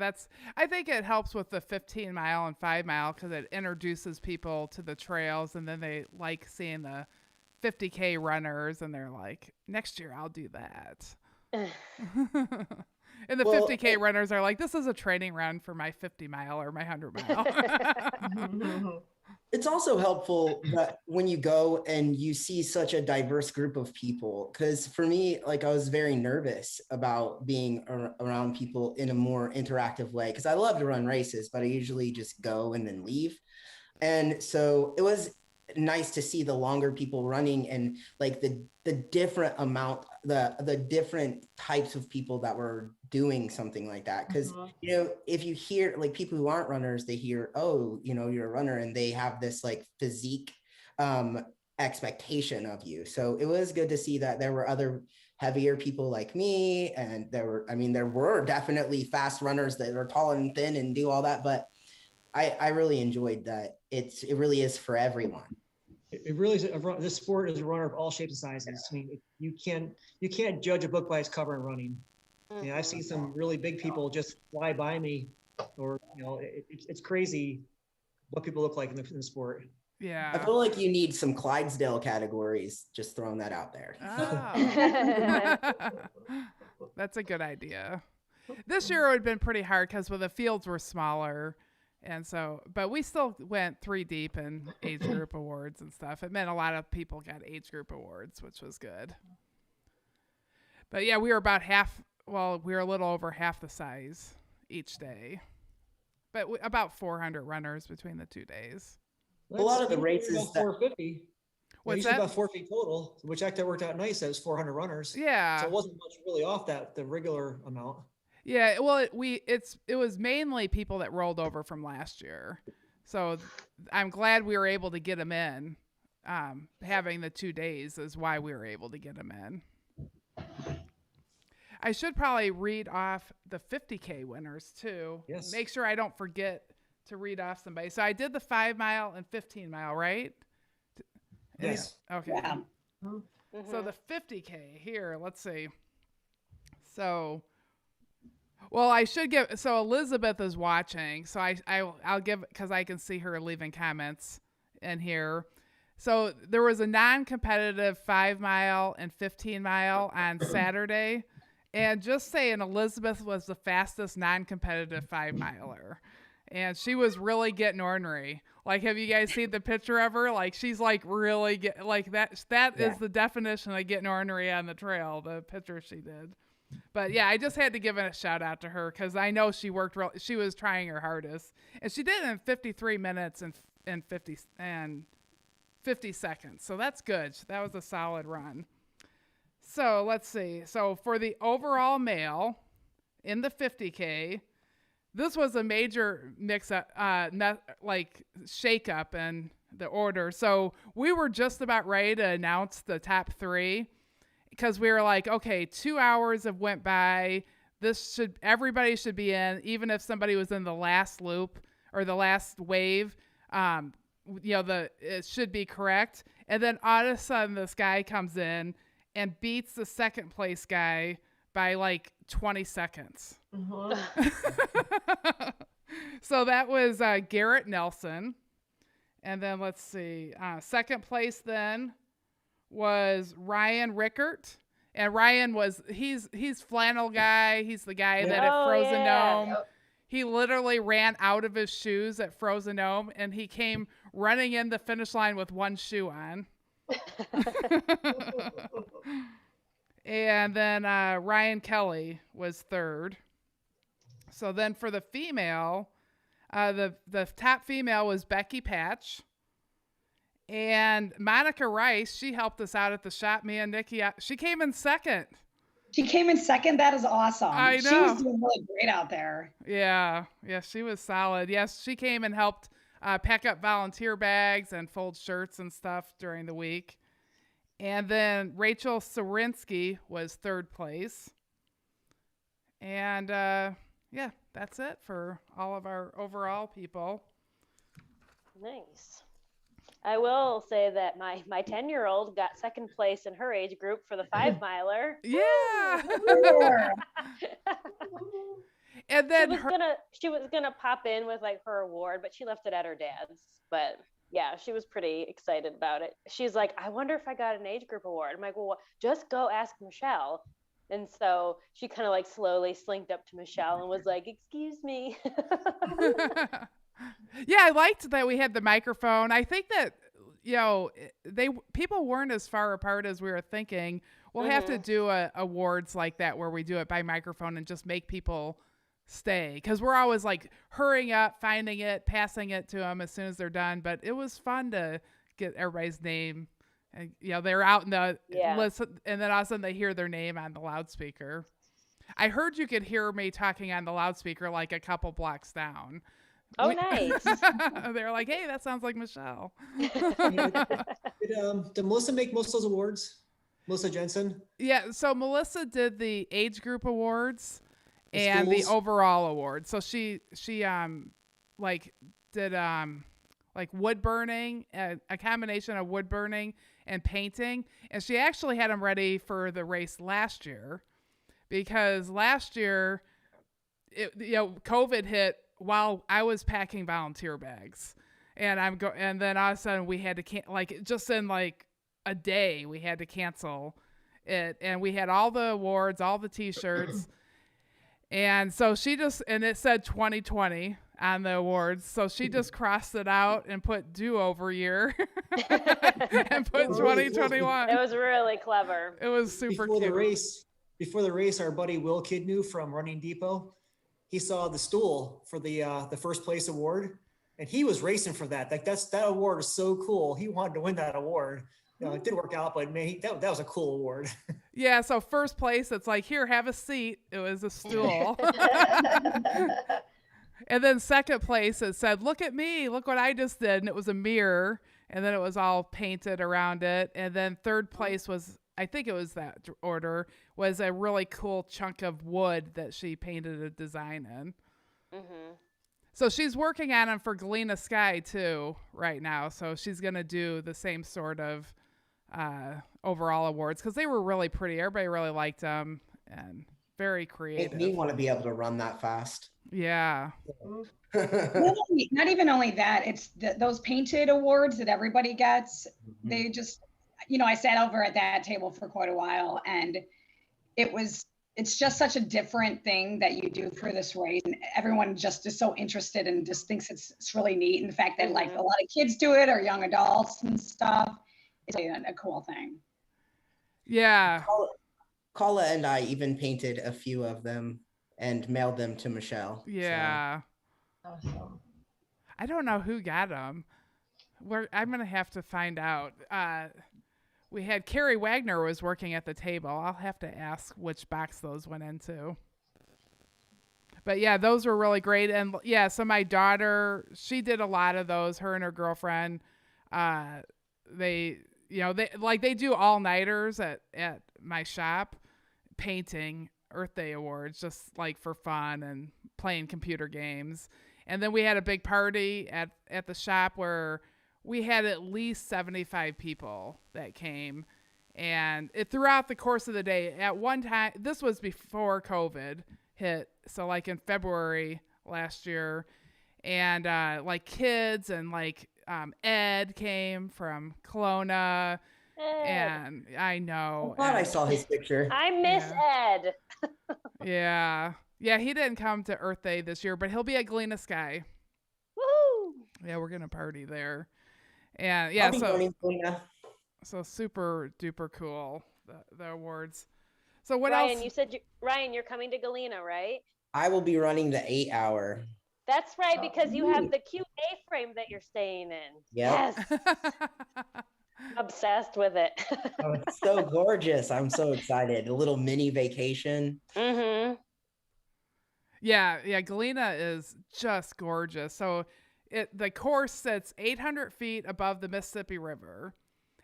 I think it helps with the 15 mile and 5 mile because it introduces people to the trails, and then they like seeing the 50K runners, and they're like, next year I'll do that. And the 50K runners are like, this is a training run for my 50 mile or my 100 mile. It's also helpful that when you go and you see such a diverse group of people, because for me, I was very nervous about being around people in a more interactive way, because I love to run races, but I usually just go and then leave. And so it was nice to see the longer people running and the different amount, the different types of people that were doing something like that. Because if you hear people who aren't runners, they hear, oh, you're a runner, and they have this physique expectation of you. So it was good to see that there were other heavier people like me, and there were definitely fast runners that are tall and thin and do all that, but I really enjoyed that. It really is for everyone. It really is. This sport is a runner of all shapes and sizes. I mean, you can't judge a book by its cover in running. I've seen some really big people just fly by me, or it's crazy what people look like in the sport. Yeah, I feel like you need some Clydesdale categories. Just throwing that out there. Oh. That's a good idea. This year it would have been pretty hard because the fields were smaller. And so, but we still went 3 deep in age group awards and stuff. It meant a lot of people got age group awards, which was good. But yeah, we were we were a little over half the size each day. But about 400 runners between the 2 days. A lot of the races about 450. What's that? About 4 feet total, which actually worked out nice. That was 400 runners. Yeah. So it wasn't much really off the regular amount. Yeah, well, it was mainly people that rolled over from last year, so I'm glad we were able to get them in. Having the 2 days is why we were able to get them in. I should probably read off the 50K winners too. Yes. Make sure I don't forget to read off somebody. So I did the 5 mile and 15 mile, right? Yes. Okay. Yeah. So the 50K here, let's see. So, well, I should give, so Elizabeth is watching. So I'll give, because I can see her leaving comments in here. So there was a non-competitive 5 mile and 15 mile on Saturday. And just saying, Elizabeth was the fastest non-competitive 5 miler. And she was really getting ornery. Like, have you guys seen the picture of her? Like, she's like really like that. That is the definition of getting ornery on the trail, the picture she did. But yeah, I just had to give a shout out to her because I know she worked she was trying her hardest. And she did it in 53 minutes and 50 seconds. So that's good. That was a solid run. So let's see. So for the overall male in the 50K, this was a major mix-up, shake-up in the order. So we were just about ready to announce the top 3 because we were like, okay, 2 hours have went by. Everybody should be in, even if somebody was in the last loop or the last wave. It should be correct. And then all of a sudden, this guy comes in and beats the second place guy by like 20 seconds. So that was Garrett Nelson. And then let's see. Second place then was Ryan Rickert. And Ryan he's flannel guy. He's the guy that at Frozen Dome. He literally ran out of his shoes at Frozen Dome and he came running in the finish line with one shoe on. And then Ryan Kelly was third. So then for the female, the top female was Becky Patch. And Monica Rice, she helped us out at the shop. Me and Nikki, she came in second. She came in second. That is awesome. I know. She was doing really great out there. Yeah, she was solid. Yes, she came and helped pack up volunteer bags and fold shirts and stuff during the week. And then Rachel Sorinsky was third place. And that's it for all of our overall people. Nice. I will say that my 10-year-old got second place in her age group for the 5 miler. Yeah. And then she was gonna pop in with like her award, but she left it at her dad's. But yeah, she was pretty excited about it. She's like, I wonder if I got an age group award. I'm like, well, just go ask Michele. And so she kind of like slowly slinked up to Michele and was like, excuse me. Yeah, I liked that we had the microphone. I think that, people weren't as far apart as we were thinking. We'll have to do awards like that where we do it by microphone and just make people stay. Because we're always like hurrying up, finding it, passing it to them as soon as they're done. But it was fun to get everybody's name. And, they're out in the listen, and then all of a sudden they hear their name on the loudspeaker. I heard you could hear me talking on the loudspeaker like a couple blocks down. Oh, nice. They're like, hey, that sounds like Michele. Did Melissa make most of those awards? Melissa Jensen? Yeah, so Melissa did the age group awards and the overall award. So she did wood burning, a combination of wood burning and painting. And she actually had them ready for the race last year because last year, COVID hit while I was packing volunteer bags, and and then all of a sudden we had to just in like a day we had to cancel it, and we had all the awards, all the T-shirts, and so and it said 2020 on the awards, so she just crossed it out and put do-over year and put 2021. It was really clever. It was super cute. Before the race, our buddy Will Kidnew from Running Depot, he saw the stool for the first place award, and he was racing for that. Like that award is so cool. He wanted to win that award. It didn't work out, but man, that was a cool award. Yeah. So first place, it's like, here, have a seat. It was a stool. And then second place, it said, look at me, look what I just did. And it was a mirror, and then it was all painted around it. And then third place was, I think it was that order, was a really cool chunk of wood that she painted a design in. Mm-hmm. So she's working on them for Galena Sky too right now. So she's going to do the same sort of overall awards because they were really pretty. Everybody really liked them and very creative. Make me want to be able to run that fast. Yeah. Not even only that, it's those painted awards that everybody gets. Mm-hmm. They just, I sat over at that table for quite a while, and it's just such a different thing that you do for this race, and everyone just is so interested and just thinks it's really neat. And the fact that like a lot of kids do it or young adults and stuff, it's a cool thing. Yeah. Kala and I even painted a few of them and mailed them to Michele. Yeah. So. Awesome. I don't know who got them. I'm going to have to find out. We had Carrie Wagner was working at the table. I'll have to ask which box those went into. But yeah, those were really great. And yeah, so my daughter, she did a lot of those, her and her girlfriend. They do all-nighters at my shop painting Earth Day awards just like for fun and playing computer games. And then we had a big party at the shop where we had at least 75 people that came, and throughout the course of the day, at one time, this was before COVID hit. So like in February last year, and like kids and like Ed came from Kelowna. Ed. And I know. I thought I saw his picture. I miss Ed. Yeah. Yeah, he didn't come to Earth Day this year, but he'll be at Galena Sky. Woohoo! Yeah, we're gonna party there. And yeah, so super duper cool, the awards. So what Ryan, else? you said Ryan, you're coming to Galena, right? I will be running the 8-hour. That's right, because you have the cute A-frame that you're staying in. Yep. Yes. Obsessed with it. Oh, it's so gorgeous. I'm so excited. A little mini vacation. Mm-hmm. Yeah, Galena is just gorgeous. So the course sits 800 feet above the Mississippi River.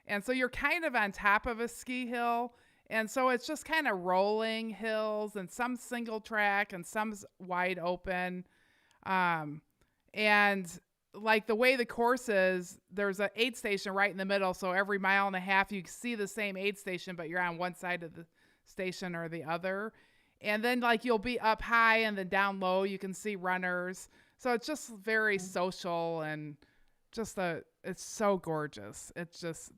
And so you're kind of on top of a ski hill. And so it's just kind of rolling hills and some single track and some's wide open. And like the way the course is, there's an aid station right in the middle. So every mile and a half, you see the same aid station, but you're on one side of the station or the other. And then like you'll be up high and then down low, you can see runners. So it's just very social and just it's so gorgeous. It's just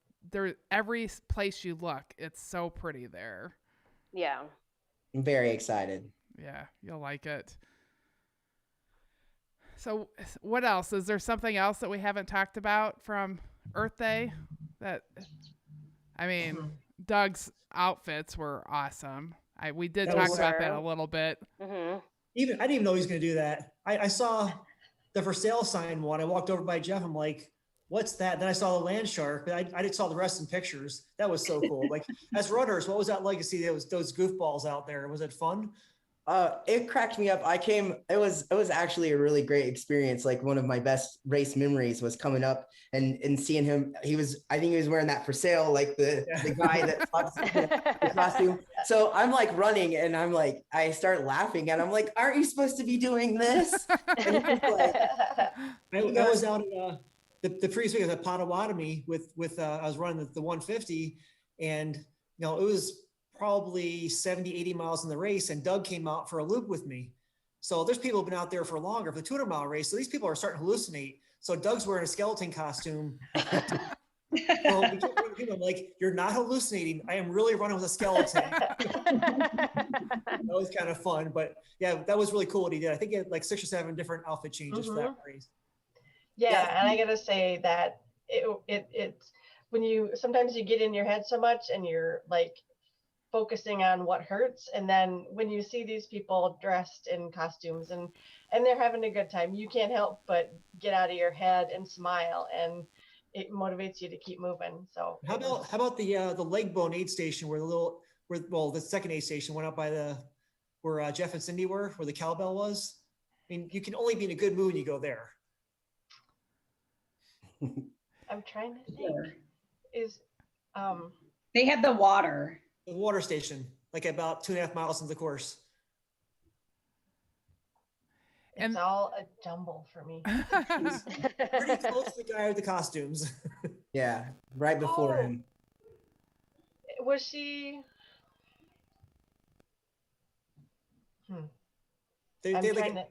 every place you look, it's so pretty there. Yeah. I'm very excited. Yeah, you'll like it. So what else? Is there something else that we haven't talked about from Earth Day? Doug's outfits were awesome. We did talk about that a little bit. Mm-hmm. I didn't even know he was going to do that. I saw the for sale sign one. I walked over by Jeff. I'm like, what's that? Then I saw the land shark, but I saw the rest in pictures. That was so cool. Like as runners, what was that like to see those goofballs out there? Was it fun? It cracked me up. It was actually a really great experience. Like one of my best race memories was coming up and seeing him. I think he was wearing that for sale, like the guy that talks the costume. So I'm like running and I start laughing and I'm like, aren't you supposed to be doing this? And he's like, I was out at the previous week at Potawatomi with I was running the 150 and it was probably 70, 80 miles in the race, and Doug came out for a loop with me. So there's people who've been out there for longer for the 200-mile race. So these people are starting to hallucinate. So Doug's wearing a skeleton costume. So I'm like, you're not hallucinating. I am really running with a skeleton. That was kind of fun. But yeah, that was really cool what he did. I think he had like 6 or 7 different outfit changes for that race. Yeah, and I gotta say that it's when sometimes you get in your head so much and you're like focusing on what hurts, and then when you see these people dressed in costumes and they're having a good time, you can't help but get out of your head and smile, and it motivates you to keep moving. So how about the leg bone aid station where the second aid station went up by where Jeff and Cindy were, where the cowbell was? I mean, you can only be in a good mood when you go there. I'm trying to think. They had the water. The water station, like about 2.5 miles into the course. It's all a jumble for me. Pretty close to the guy with the costumes. Yeah, right before him. Was she? They I'm had trying to.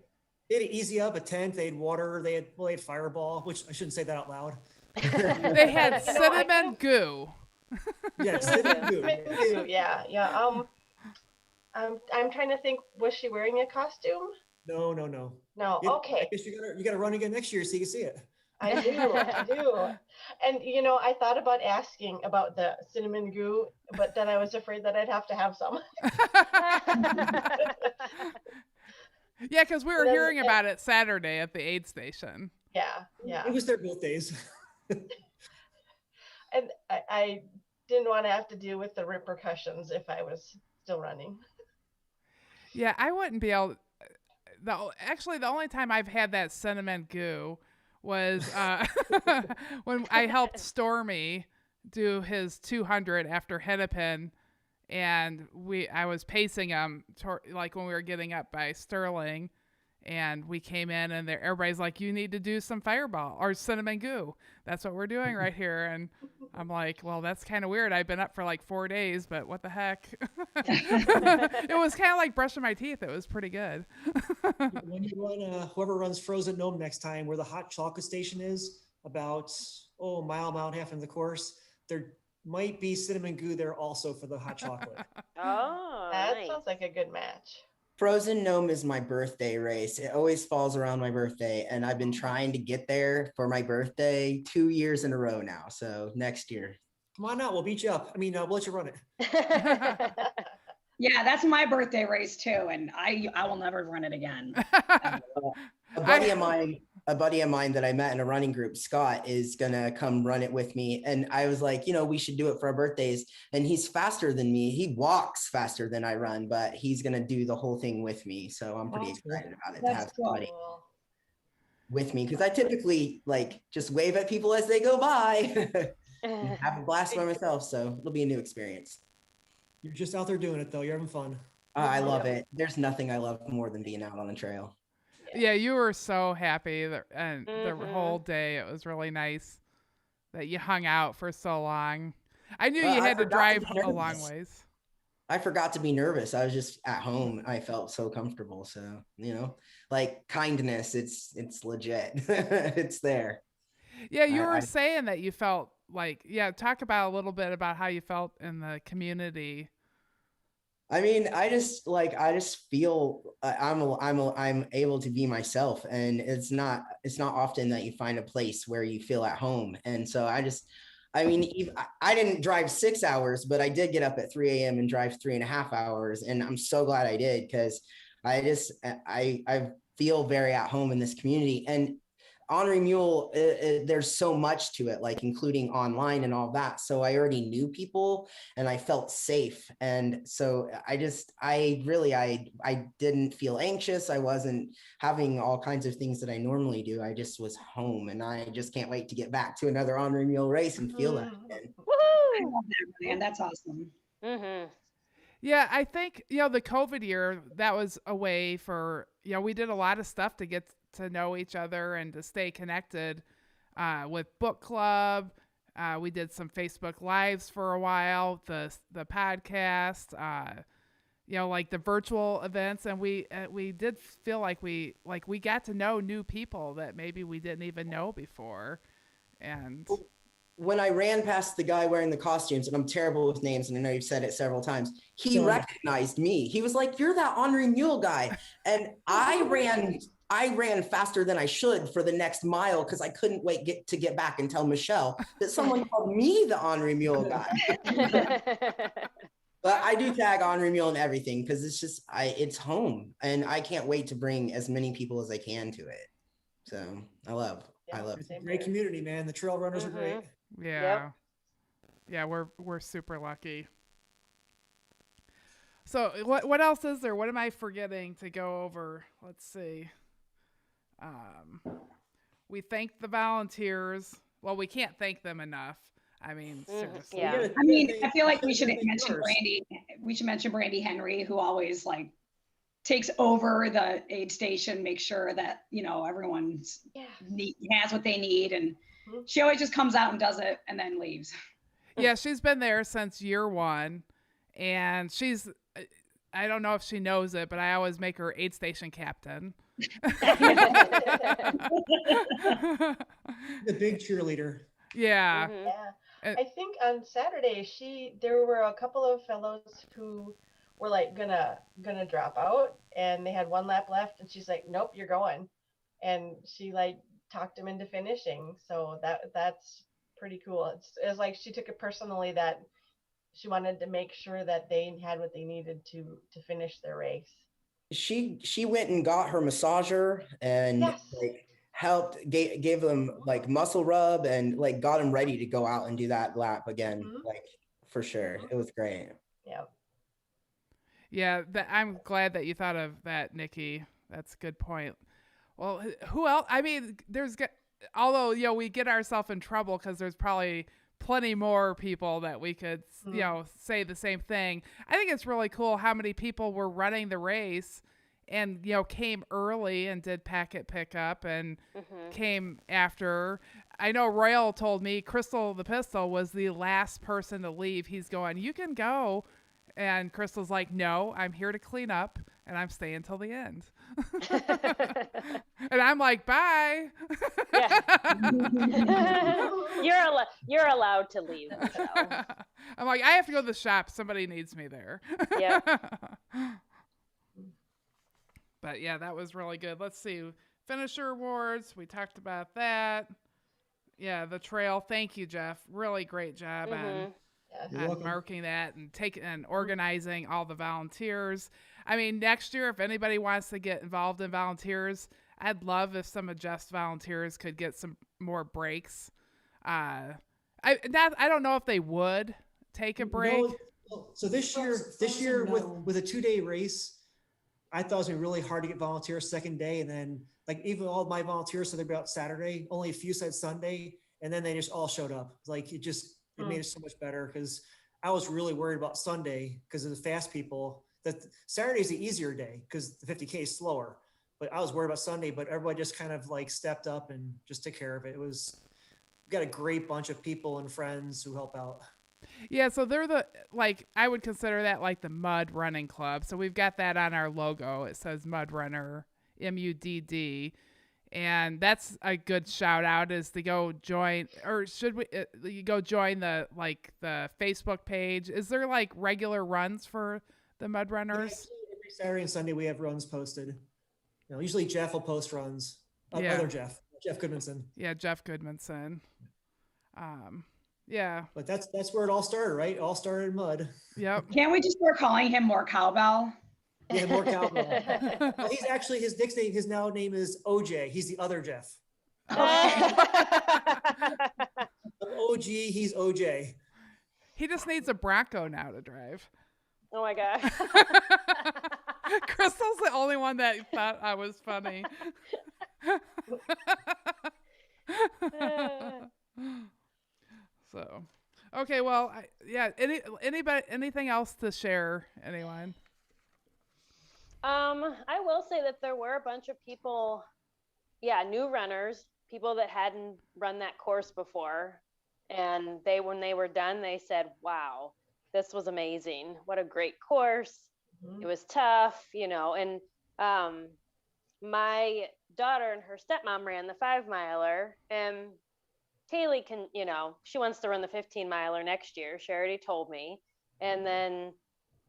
they had an easy up, a tent. They had water. They had Fireball, which I shouldn't say that out loud. They had You know, I cinnamon goo. Yeah, cinnamon goo. Yeah. I'm trying to think. Was she wearing a costume? No. No. Yeah, Okay. I guess you gotta run again next year so you can see it. I do. And I thought about asking about the cinnamon goo, but then I was afraid that I'd have to have some. Yeah, because we were hearing about it Saturday at the aid station. Yeah. It was their both days. And I didn't want to have to deal with the repercussions if I was still running. Yeah, I wouldn't be able. Actually, the only time I've had that cinnamon goo was when I helped Stormy do his 200 after Hennepin, and I was pacing him like when we were getting up by Sterling, and we came in and everybody's like, "You need to do some Fireball or cinnamon goo. That's what we're doing right here." And I'm like, "Well, that's kind of weird. I've been up for like 4 days, but what the heck?" It was kind of like brushing my teeth. It was pretty good. When you run, whoever runs Frozen Gnome next time, where the hot chocolate station is, about a mile and a half into the course, there might be cinnamon goo there also for the hot chocolate. Oh, That nice. sounds like a good match. Frozen Gnome is my birthday race. It always falls around my birthday, and I've been trying to get there for my birthday 2 years in a row now. So next year. Come on out, we'll beat you up. I mean, we'll let you run it. Yeah, that's my birthday race too, and I will never run it again. A buddy of mine that I met in a running group, Scott, is gonna come run it with me. And I was like, we should do it for our birthdays. And he's faster than me. He walks faster than I run, but he's gonna do the whole thing with me. So I'm pretty excited about it to have somebody with me, because I typically just wave at people as they go by and have a blast by myself. So it'll be a new experience. You're just out there doing it though. You're having fun. I love it. There's nothing I love more than being out on the trail. Yeah, you were so happy and the whole day. It was really nice that you hung out for so long. I knew you had to drive a long ways. I forgot to be nervous. I was just at home. I felt so comfortable. So, kindness, it's legit. It's there. Yeah, you were saying that you felt talk about a little bit about how you felt in the community. I mean, I just feel I'm able to be myself, and it's not often that you find a place where you feel at home. And so I didn't drive 6 hours, but I did get up at 3 a.m. and drive 3.5 hours. And I'm so glad I did, because I feel very at home in this community. And Ornery Mule, there's so much to it, including online and all that. So I already knew people and I felt safe. And so I didn't feel anxious. I wasn't having all kinds of things that I normally do. I just was home, and I just can't wait to get back to another Ornery Mule race and feel that again. I love that, man. That's awesome. Mm-hmm. Yeah, I think, the COVID year, that was a way for, we did a lot of stuff to get to know each other and to stay connected with book club. We did some Facebook lives for a while, the podcast, the virtual events. And we did feel like we got to know new people that maybe we didn't even know before. And when I ran past the guy wearing the costumes, and I'm terrible with names, and I know you've said it several times, he recognized me. He was like, "You're that Ornery Mule guy." And I ran faster than I should for the next mile, because I couldn't wait to get back and tell Michele that someone called me the Ornery Mule guy. But I do tag Ornery Mule and everything, because it's just it's home, and I can't wait to bring as many people as I can to it. So I love It's a great community, man. The trail runners are great. Yeah. Yep. Yeah, we're super lucky. So what else is there? What am I forgetting to go over? Let's see. We thank the volunteers. Well, we can't thank them enough. I mean, seriously. Yeah. I feel like we should mention Brandy. We should mention Brandy Henry, who always takes over the aid station, make sure that everyone's has what they need, and she always just comes out and does it and then leaves. Yeah, she's been there since year 1, and I don't know if she knows it, but I always make her aid station captain. The big cheerleader. Yeah. Mhm. Yeah. I think on Saturday there were a couple of fellows who were like gonna drop out, and they had 1 lap left, and she's like, "Nope, you're going," and she like talked him into finishing. So that's pretty cool. It's like she took it personally that she wanted to make sure that they had what they needed to finish their race. She went and got her massager and Yes. like gave them like muscle rub and like got them ready to go out and do that lap again. Like for sure. It was great. Yeah. Yeah, I'm glad that you thought of that, Nikki. That's a good point. Well, who else? I mean, although, you know, we get ourselves in trouble because there's probably plenty more people that we could, you know, say the same thing. I think it's really cool how many people were running the race and, you know, came early and did packet pickup and came after. I know Royal told me Krystal the Pistol was the last person to leave. He's going, "You can go." And Krystal's like, "No, I'm here to clean up and I'm staying till the end." And I'm like, "Bye." You're allowed to leave. Michele. I'm like, "I have to go to the shop. Somebody needs me there." Yeah. But yeah, that was really good. Let's see. Finisher awards. We talked about that. Yeah, the trail. Thank you, Jeff. Really great job on marking that and organizing all the volunteers. I mean, next year, if anybody wants to get involved in volunteers, I'd love if some of Jeff's volunteers could get some more breaks. I don't know if they would take a break. No, so this year with a 2-day race, I thought it was gonna be really hard to get volunteers second day, and then like even all my volunteers said they'd be out Saturday, only a few said Sunday, and then they just all showed up. Like it made it so much better because I was really worried about Sunday because of the fast people. That Saturday's the easier day because the 50K is slower, but I was worried about Sunday. But everybody just kind of like stepped up and just took care of it. We got a great bunch of people and friends who help out. Yeah, so they're I would consider that like the Mud Running Club. So we've got that on our logo. It says Mud Runner, MUDD. And that's a good shout out is to go join, or should you go join the Facebook page? Is there like regular runs for the Mud Runners? Yeah, every Saturday and Sunday we have runs posted. You know, usually Jeff will post runs. Other Jeff Goodmanson. Yeah, Jeff Goodmanson. Yeah. But that's where it all started, right? It all started in Mud. Yep. Can't we just start calling him more Cowbell? Yeah, more Cowbell. Well, he's actually his nickname. His now name is OJ. He's the other Jeff. I'm OG. He's OJ. He just needs a Bronco now to drive. Oh my god. Krystal's the only one that thought I was funny. So, okay. Well, anything else to share? Anyone? I will say that there were a bunch of people, new runners, people that hadn't run that course before. And when they were done, they said, "Wow, this was amazing. What a great course." It was tough, and my daughter and her stepmom ran the 5-miler, and Kaylee can, she wants to run the 15-miler next year. She already told me. And then,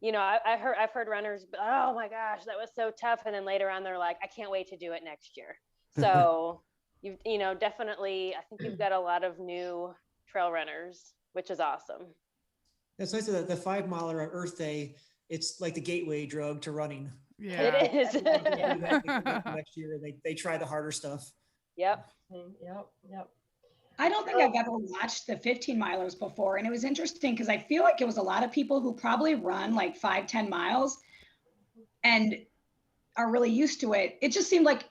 I've heard runners, "Oh my gosh, that was so tough." And then later on, they're like, "I can't wait to do it next year." So definitely, I think you've got a lot of new trail runners, which is awesome. It's nice that the 5-miler on Earth Day, it's like the gateway drug to running. Yeah, it is. Next year, they try the harder stuff. Yep. I don't think I've ever watched the 15-milers before. And it was interesting because I feel like it was a lot of people who probably run like 5-10 miles and are really used to it. It just seemed like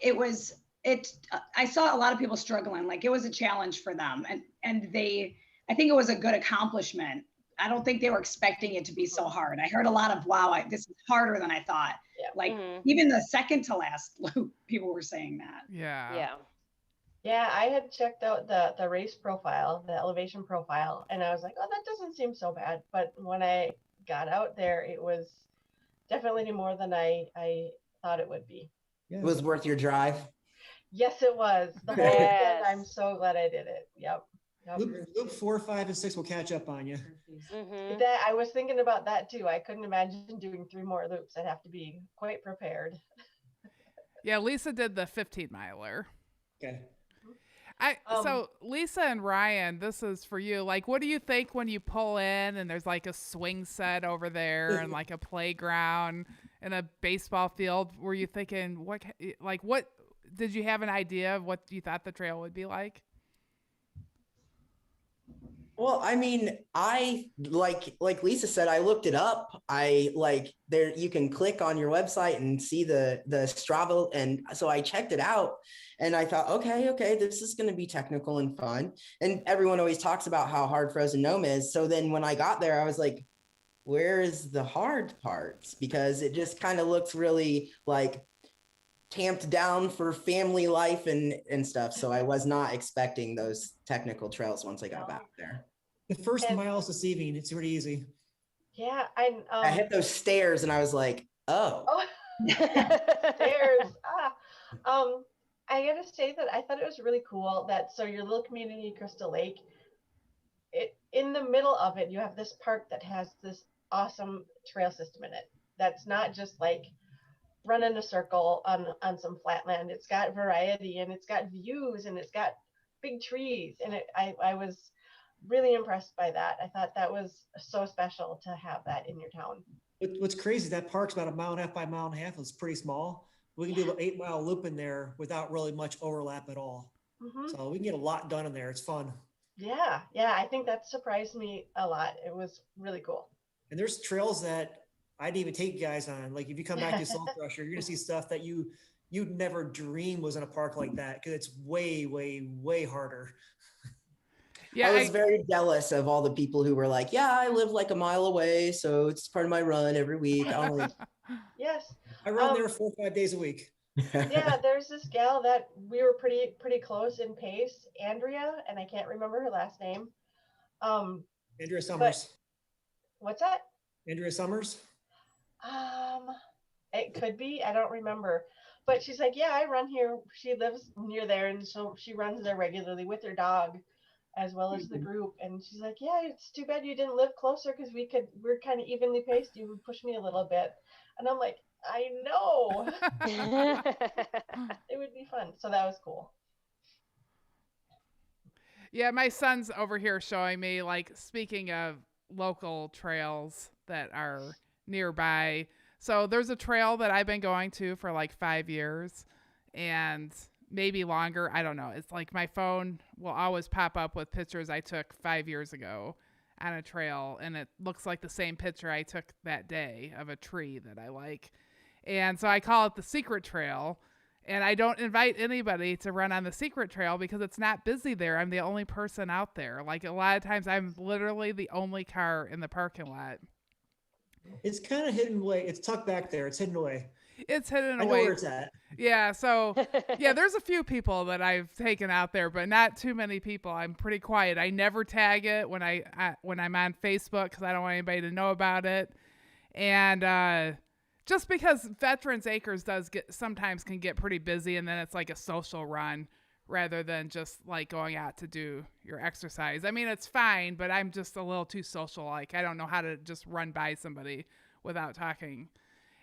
I saw a lot of people struggling, like it was a challenge for them. And I think it was a good accomplishment. I don't think they were expecting it to be so hard. I heard a lot of, "Wow, this is harder than I thought." Yeah. Like even the second to last loop, people were saying that. Yeah. Yeah. Yeah, I had checked out the race profile, the elevation profile, and I was like, oh, that doesn't seem so bad. But when I got out there, it was definitely more than I thought it would be. Yeah. It was worth your drive. Yes, it was. The whole weekend, I'm so glad I did it. Yep. Loop 4, 5, and 6 will catch up on you. That I was thinking about that too. I couldn't imagine doing 3 more loops. I'd have to be quite prepared. Yeah, Lisa did the 15-miler. Okay. So Lisa and Ryan, this is for you. Like, what do you think when you pull in and there's like a swing set over there and like a playground and a baseball field? Were you thinking what did you have an idea of what you thought the trail would be like? Well, I mean, I like Lisa said, I looked it up. There you can click on your website and see the Strava. And so I checked it out and I thought, okay, this is going to be technical and fun. And everyone always talks about how hard Frozen Gnome is. So then when I got there, I was like, where is the hard parts? Because it just kind of looks really like tamped down for family life and stuff. So I was not expecting those technical trails once I got back there. The first mile is deceiving. It's pretty easy. Yeah, I hit those stairs and I was like, oh. Stairs. I gotta say that I thought it was really cool that so your little community, Crystal Lake, in the middle of it, you have this park that has this awesome trail system in it. That's not just like run in a circle on some flat land. It's got variety and it's got views and it's got big trees. And I was really impressed by that. I thought that was so special to have that in your town. What's crazy, that park's about 1.5 miles by 1.5 miles. It's pretty small. We can do an 8-mile loop in there without really much overlap at all. So we can get a lot done in there. It's fun. Yeah, I think that surprised me a lot. It was really cool. And there's trails that I didn't even take guys on. Like if you come back to Soul Crusher, you're gonna see stuff that you'd never dream was in a park like that because it's way, way, way harder. Yeah, I was very jealous of all the people who were like, yeah, I live like 1 mile away, so it's part of my run every week. Yes. I run there 4 or 5 days a week. Yeah, there's this gal that we were pretty close in pace, Andrea, and I can't remember her last name. Andrea Summers. What's that? Andrea Summers? It could be. I don't remember. But she's like, yeah, I run here. She lives near there, and so she runs there regularly with her dog, as well as the group. And she's like, yeah, it's too bad you didn't live closer because we're kind of evenly paced. You would push me a little bit. And I'm like, I know. It would be fun. So that was cool. Yeah, my son's over here showing me, like, speaking of local trails that are nearby. So there's a trail that I've been going to for like 5 years and maybe longer. I don't know. It's like my phone will always pop up with pictures I took 5 years ago on a trail. And it looks like the same picture I took that day of a tree that I like. And so I call it the secret trail. And I don't invite anybody to run on the secret trail because it's not busy there. I'm the only person out there. Like a lot of times I'm literally the only car in the parking lot. It's kind of hidden away. It's tucked back there. It's hidden away. It's hidden away. I know where it's at. Yeah. So yeah, there's a few people that I've taken out there, but not too many people. I'm pretty quiet. I never tag it when I'm on Facebook because I don't want anybody to know about it. And just because Veterans Acres sometimes can get pretty busy, and then it's like a social run rather than just like going out to do your exercise. I mean, it's fine, but I'm just a little too social. Like I don't know how to just run by somebody without talking.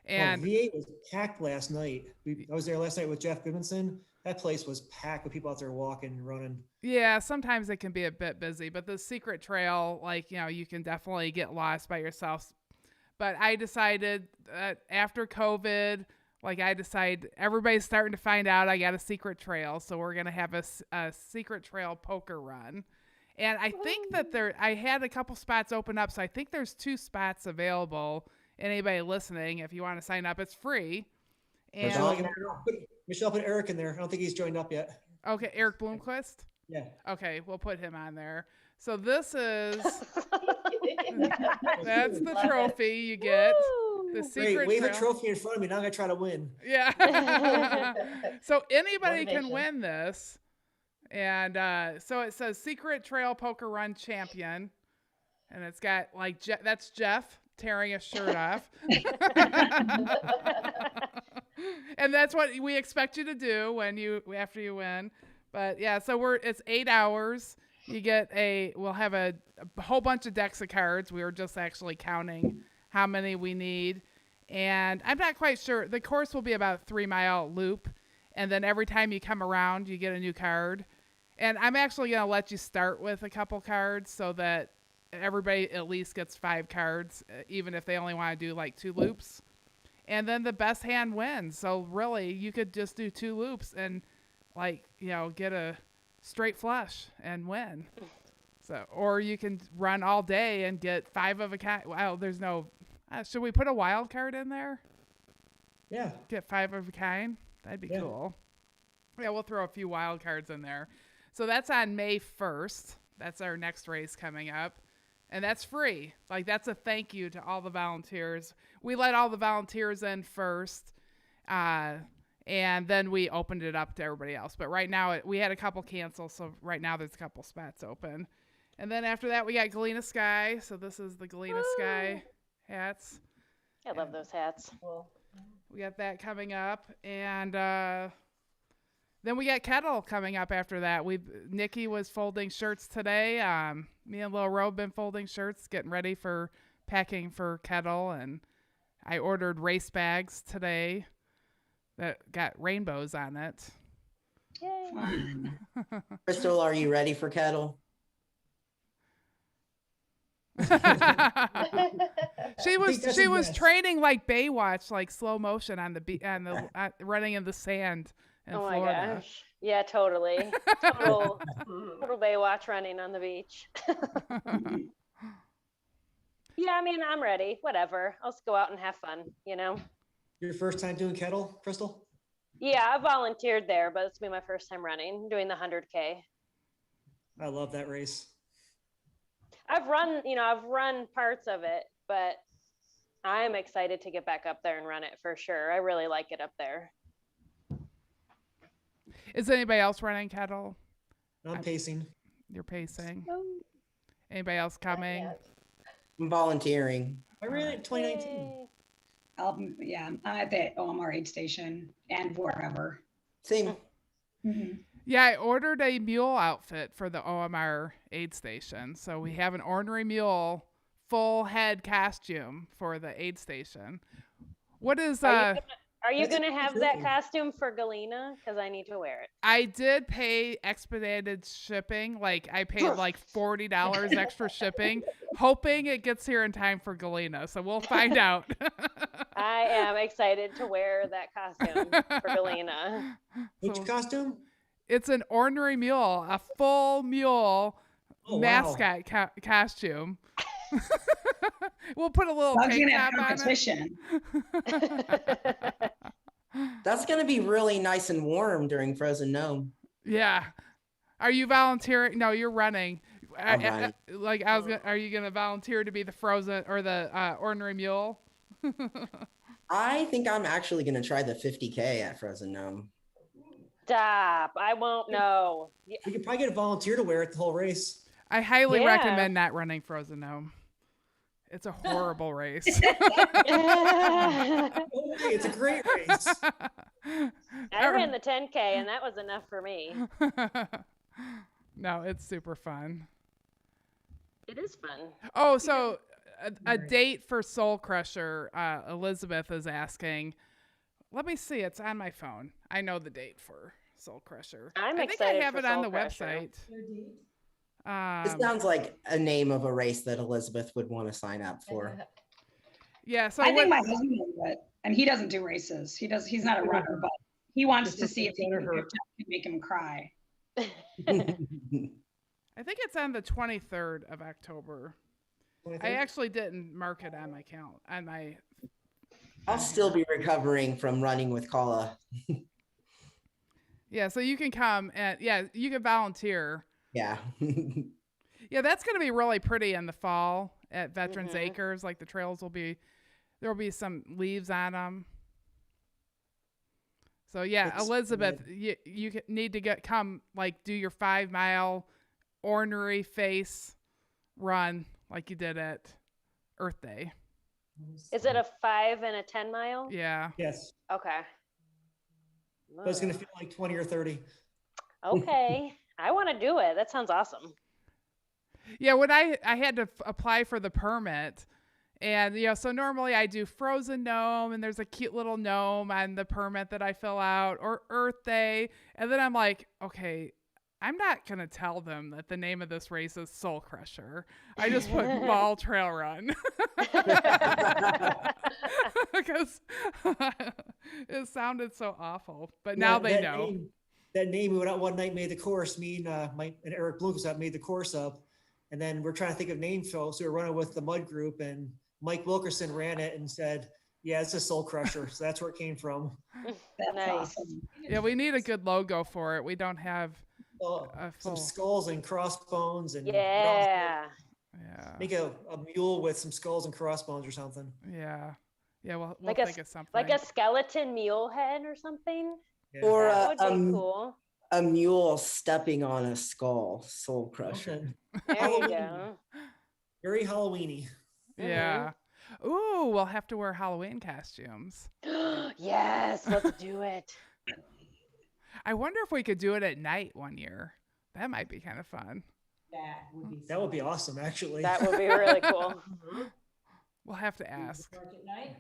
And V8 was packed last night. I was there last night with Jeff Goodmanson. That place was packed with people out there walking and running. Yeah, sometimes it can be a bit busy, but the secret trail, like, you can definitely get lost by yourself. But I decided that after COVID, everybody's starting to find out I got a secret trail. So we're going to have a secret trail poker run. And I think that I had a couple spots open up. So I think there's 2 spots available. Anybody listening, if you want to sign up, it's free. And Michele put Eric in there. I don't think he's joined up yet. Okay, Eric Bloomquist? Yeah. Okay, we'll put him on there. So this is that's the trophy you get. The secret wave trail. a trophy in front of me. Now I'm gonna try to win. Yeah. So anybody Motivation. can win this. And so it says Secret Trail Poker Run Champion. And it's got like, that's Jeff tearing his shirt off. And that's what we expect you to do after you win. But yeah, so it's 8 hours. We'll have a whole bunch of decks of cards. We were just actually counting how many we need. And I'm not quite sure. The course will be about a 3-mile loop. And then every time you come around, you get a new card. And I'm actually going to let you start with a couple cards so that everybody at least gets 5 cards, even if they only want to do like 2 loops. And then the best hand wins. So really, you could just do 2 loops and get a straight flush and win. So, or you can run all day and get 5 of a kind. Wow, there's no. Should we put a wild card in there? Yeah. Get 5 of a kind. That'd be cool. Yeah, we'll throw a few wild cards in there. So that's on May 1st. That's our next race coming up. And that's free. Like, that's a thank you to all the volunteers. We let all the volunteers in first. And then we opened it up to everybody else. But right now, we had a couple cancel. So right now, there's a couple spots open. And then after that, we got Galena Sky. So this is the Galena Sky hats. I love those hats. We got that coming up. And then we got Kettle coming up after that. Nikki was folding shirts today. Me and Lil Ro have been folding shirts, getting ready for packing for Kettle. And I ordered race bags today that got rainbows on it. Yay. Krystal, are you ready for Kettle? She was training like Baywatch, like slow motion on the running in the sand in Florida. My gosh. Yeah, totally. Total Baywatch running on the beach. Yeah, I mean, I'm ready. Whatever. I'll just go out and have fun, Your first time doing Kettle, Krystal? Yeah, I volunteered there, but it's been my first time running, doing the 100K. I love that race. I've run parts of it, but I'm excited to get back up there and run it for sure. I really like it up there. Is anybody else running Kettle? I'm pacing. You're pacing. Anybody else coming? I'm volunteering. I ran it in 2019. I'm at the OMR aid station and wherever. Same. Mm-hmm. Yeah, I ordered a mule outfit for the OMR aid station. So we have an Ornery Mule full head costume for the aid station. What is Are you gonna have that costume for Galena? Because I need to wear it. I did pay expedited shipping. Like I paid like $40 extra shipping, hoping it gets here in time for Galena. So we'll find out. I am excited to wear that costume for Galena. Which costume? It's an Ornery Mule, a full mule mascot costume. We'll put a little tank top on it. That's going to be really nice and warm during Frozen Gnome. Yeah. Are you volunteering? No, you're running. I'm running. Are you going to volunteer to be the Frozen or the Ornery Mule? I think I'm actually going to try the 50K at Frozen Gnome. Stop. I won't know. You could probably get a volunteer to wear it the whole race. I highly recommend not running Frozen Gnome. It's a horrible race. It's a great race. I ran the 10K and that was enough for me. No, it's super fun. It is fun. Oh, so a date for Soul Crusher, Elizabeth is asking. Let me see. It's on my phone. I know the date for Soul Crusher. I think I have it on the website. This sounds like a name of a race that Elizabeth would want to sign up for. Yeah, so I think my husband knows it, and he doesn't do races. He's not a runner, but he wants to see if he can make him cry. I think it's on the 23rd of October. 23rd? I actually didn't mark it on my count on my. I'll still be recovering from running with Kala. Yeah, so you can come and you can volunteer. Yeah. Yeah, that's going to be really pretty in the fall at Veterans Acres. Like the trails there'll be some leaves on them. So yeah, That's Elizabeth, you need to come like do your 5 mile ornery face run like you did at Earth Day. Is it a 5 and a 10 mile? Yeah. Yes. Okay. But it's going to feel like 20 or 30. Okay. I want to do it. That sounds awesome. Yeah, when I had to apply for the permit, and so normally I do frozen gnome, and there's a cute little gnome on the permit that I fill out, or Earth Day, and then I'm like, okay, I'm not gonna tell them that the name of this race is Soul Crusher. I just put Mall Trail Run because it sounded so awful. But now they know. That name, we went out one night, made the course. Me and Eric Blunkes made the course up, and then we're trying to think of names. So we were running with the Mud Group, and Mike Wilkerson ran it and said, "Yeah, it's a Soul Crusher." So that's where it came from. That's Nice. awesome. Yeah, we need a good logo for it. We don't have Some skulls and crossbones and Yeah. Yeah. make a mule with some skulls and crossbones or something. Yeah. Yeah, we'll Like think of something. Like a skeleton mule head or something. Yeah. Or That would be cool. a mule stepping on a skull, Soul Crusher. There you Halloween. go. Very Halloweeny. Yeah. Ooh, we'll have to wear Halloween costumes. Yes, let's do it. I wonder if we could do it at night one year. That might be kind of fun. That would be Awesome, actually. That would be really cool. We'll have to ask. dark at night.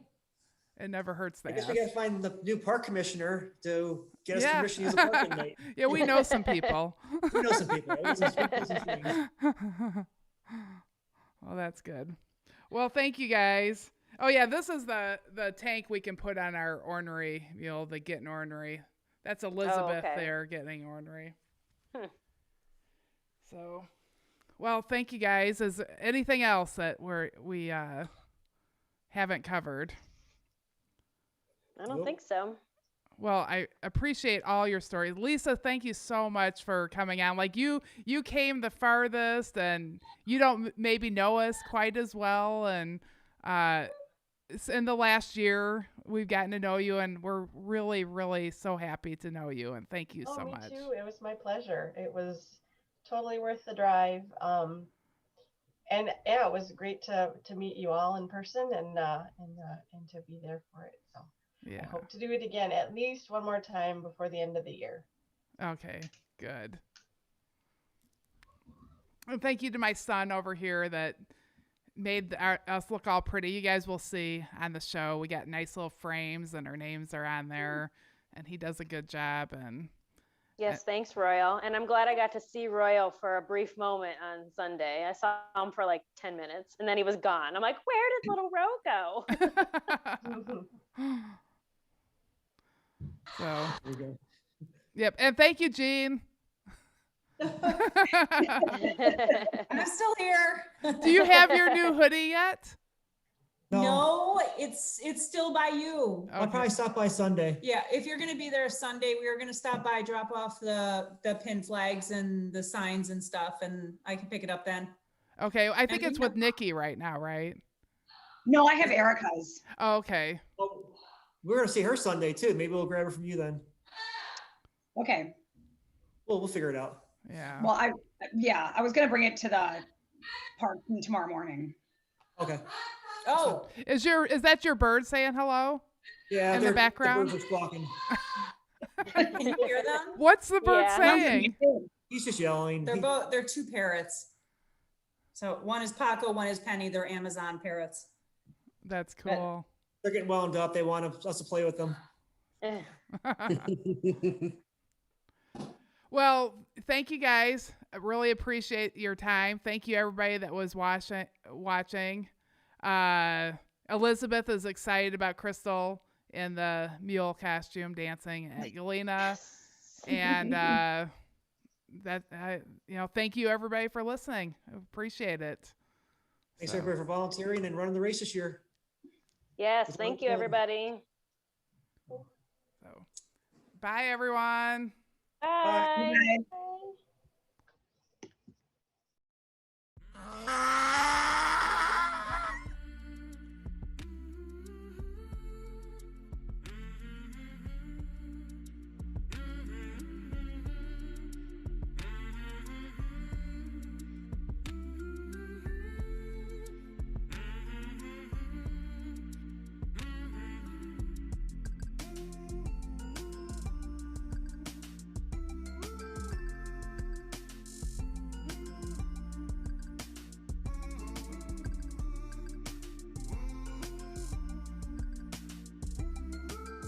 It never hurts to I guess ask. we gotta find the new park commissioner to get us permission to use the park at night. Yeah, we know some people. We know some people. It wasn't things. Well, that's good. Well, thank you guys. Oh yeah, this is the tank we can put on our ornery mule, the getting ornery. That's Elizabeth okay. there getting ornery. So, well, thank you guys. Is there anything else that we haven't covered? I don't think so. Well, I appreciate all your stories. Lisa, thank you so much for coming on. Like you came the farthest, and you don't maybe know us quite as well. And in the last year, we've gotten to know you, and we're really, really so happy to know you. And thank you so me much. too. It was my pleasure. It was totally worth the drive. And yeah, it was great to meet you all in person and to be there for it. So. Yeah. I hope to do it again at least one more time before the end of the year. Okay, good. And thank you to my son over here that made us look all pretty. You guys will see on the show. We got nice little frames and our names are on there, and he does a good job. And Yes, thanks, Royal. And I'm glad I got to see Royal for a brief moment on Sunday. I saw him for like 10 minutes, and then he was gone. I'm like, where did little Ro go? So, There you go. yep. And thank you, Jean. I'm still here. Do you have your new hoodie yet? No, it's still by you. I'll probably stop by Sunday. Yeah, if you're gonna be there Sunday, we are gonna stop by, drop off the pin flags and the signs and stuff, and I can pick it up then. Okay. I think it's with Nikki right now, right? No, I have Erica's. Oh, okay. Oh, we're gonna see her Sunday too. Maybe we'll grab her from you then. Okay. Well, we'll figure it out. Yeah. Well, I was gonna bring it to the park tomorrow morning. Okay. Oh, Is that your bird saying hello? Yeah. In the background? The birds are squawking. can you hear them? What's the bird Yeah. saying? He's just yelling. They're two parrots. So one is Paco, one is Penny. They're Amazon parrots. That's cool. They're getting wound up. They want us to play with them. Well, thank you guys. I really appreciate your time. Thank you everybody that was watching. Elizabeth is excited about Krystal in the mule costume dancing at Galena. And thank you everybody for listening. I appreciate it. Thanks everybody for volunteering and running the race this year. Yes, thank you, everybody. So, bye everyone. Bye. Bye.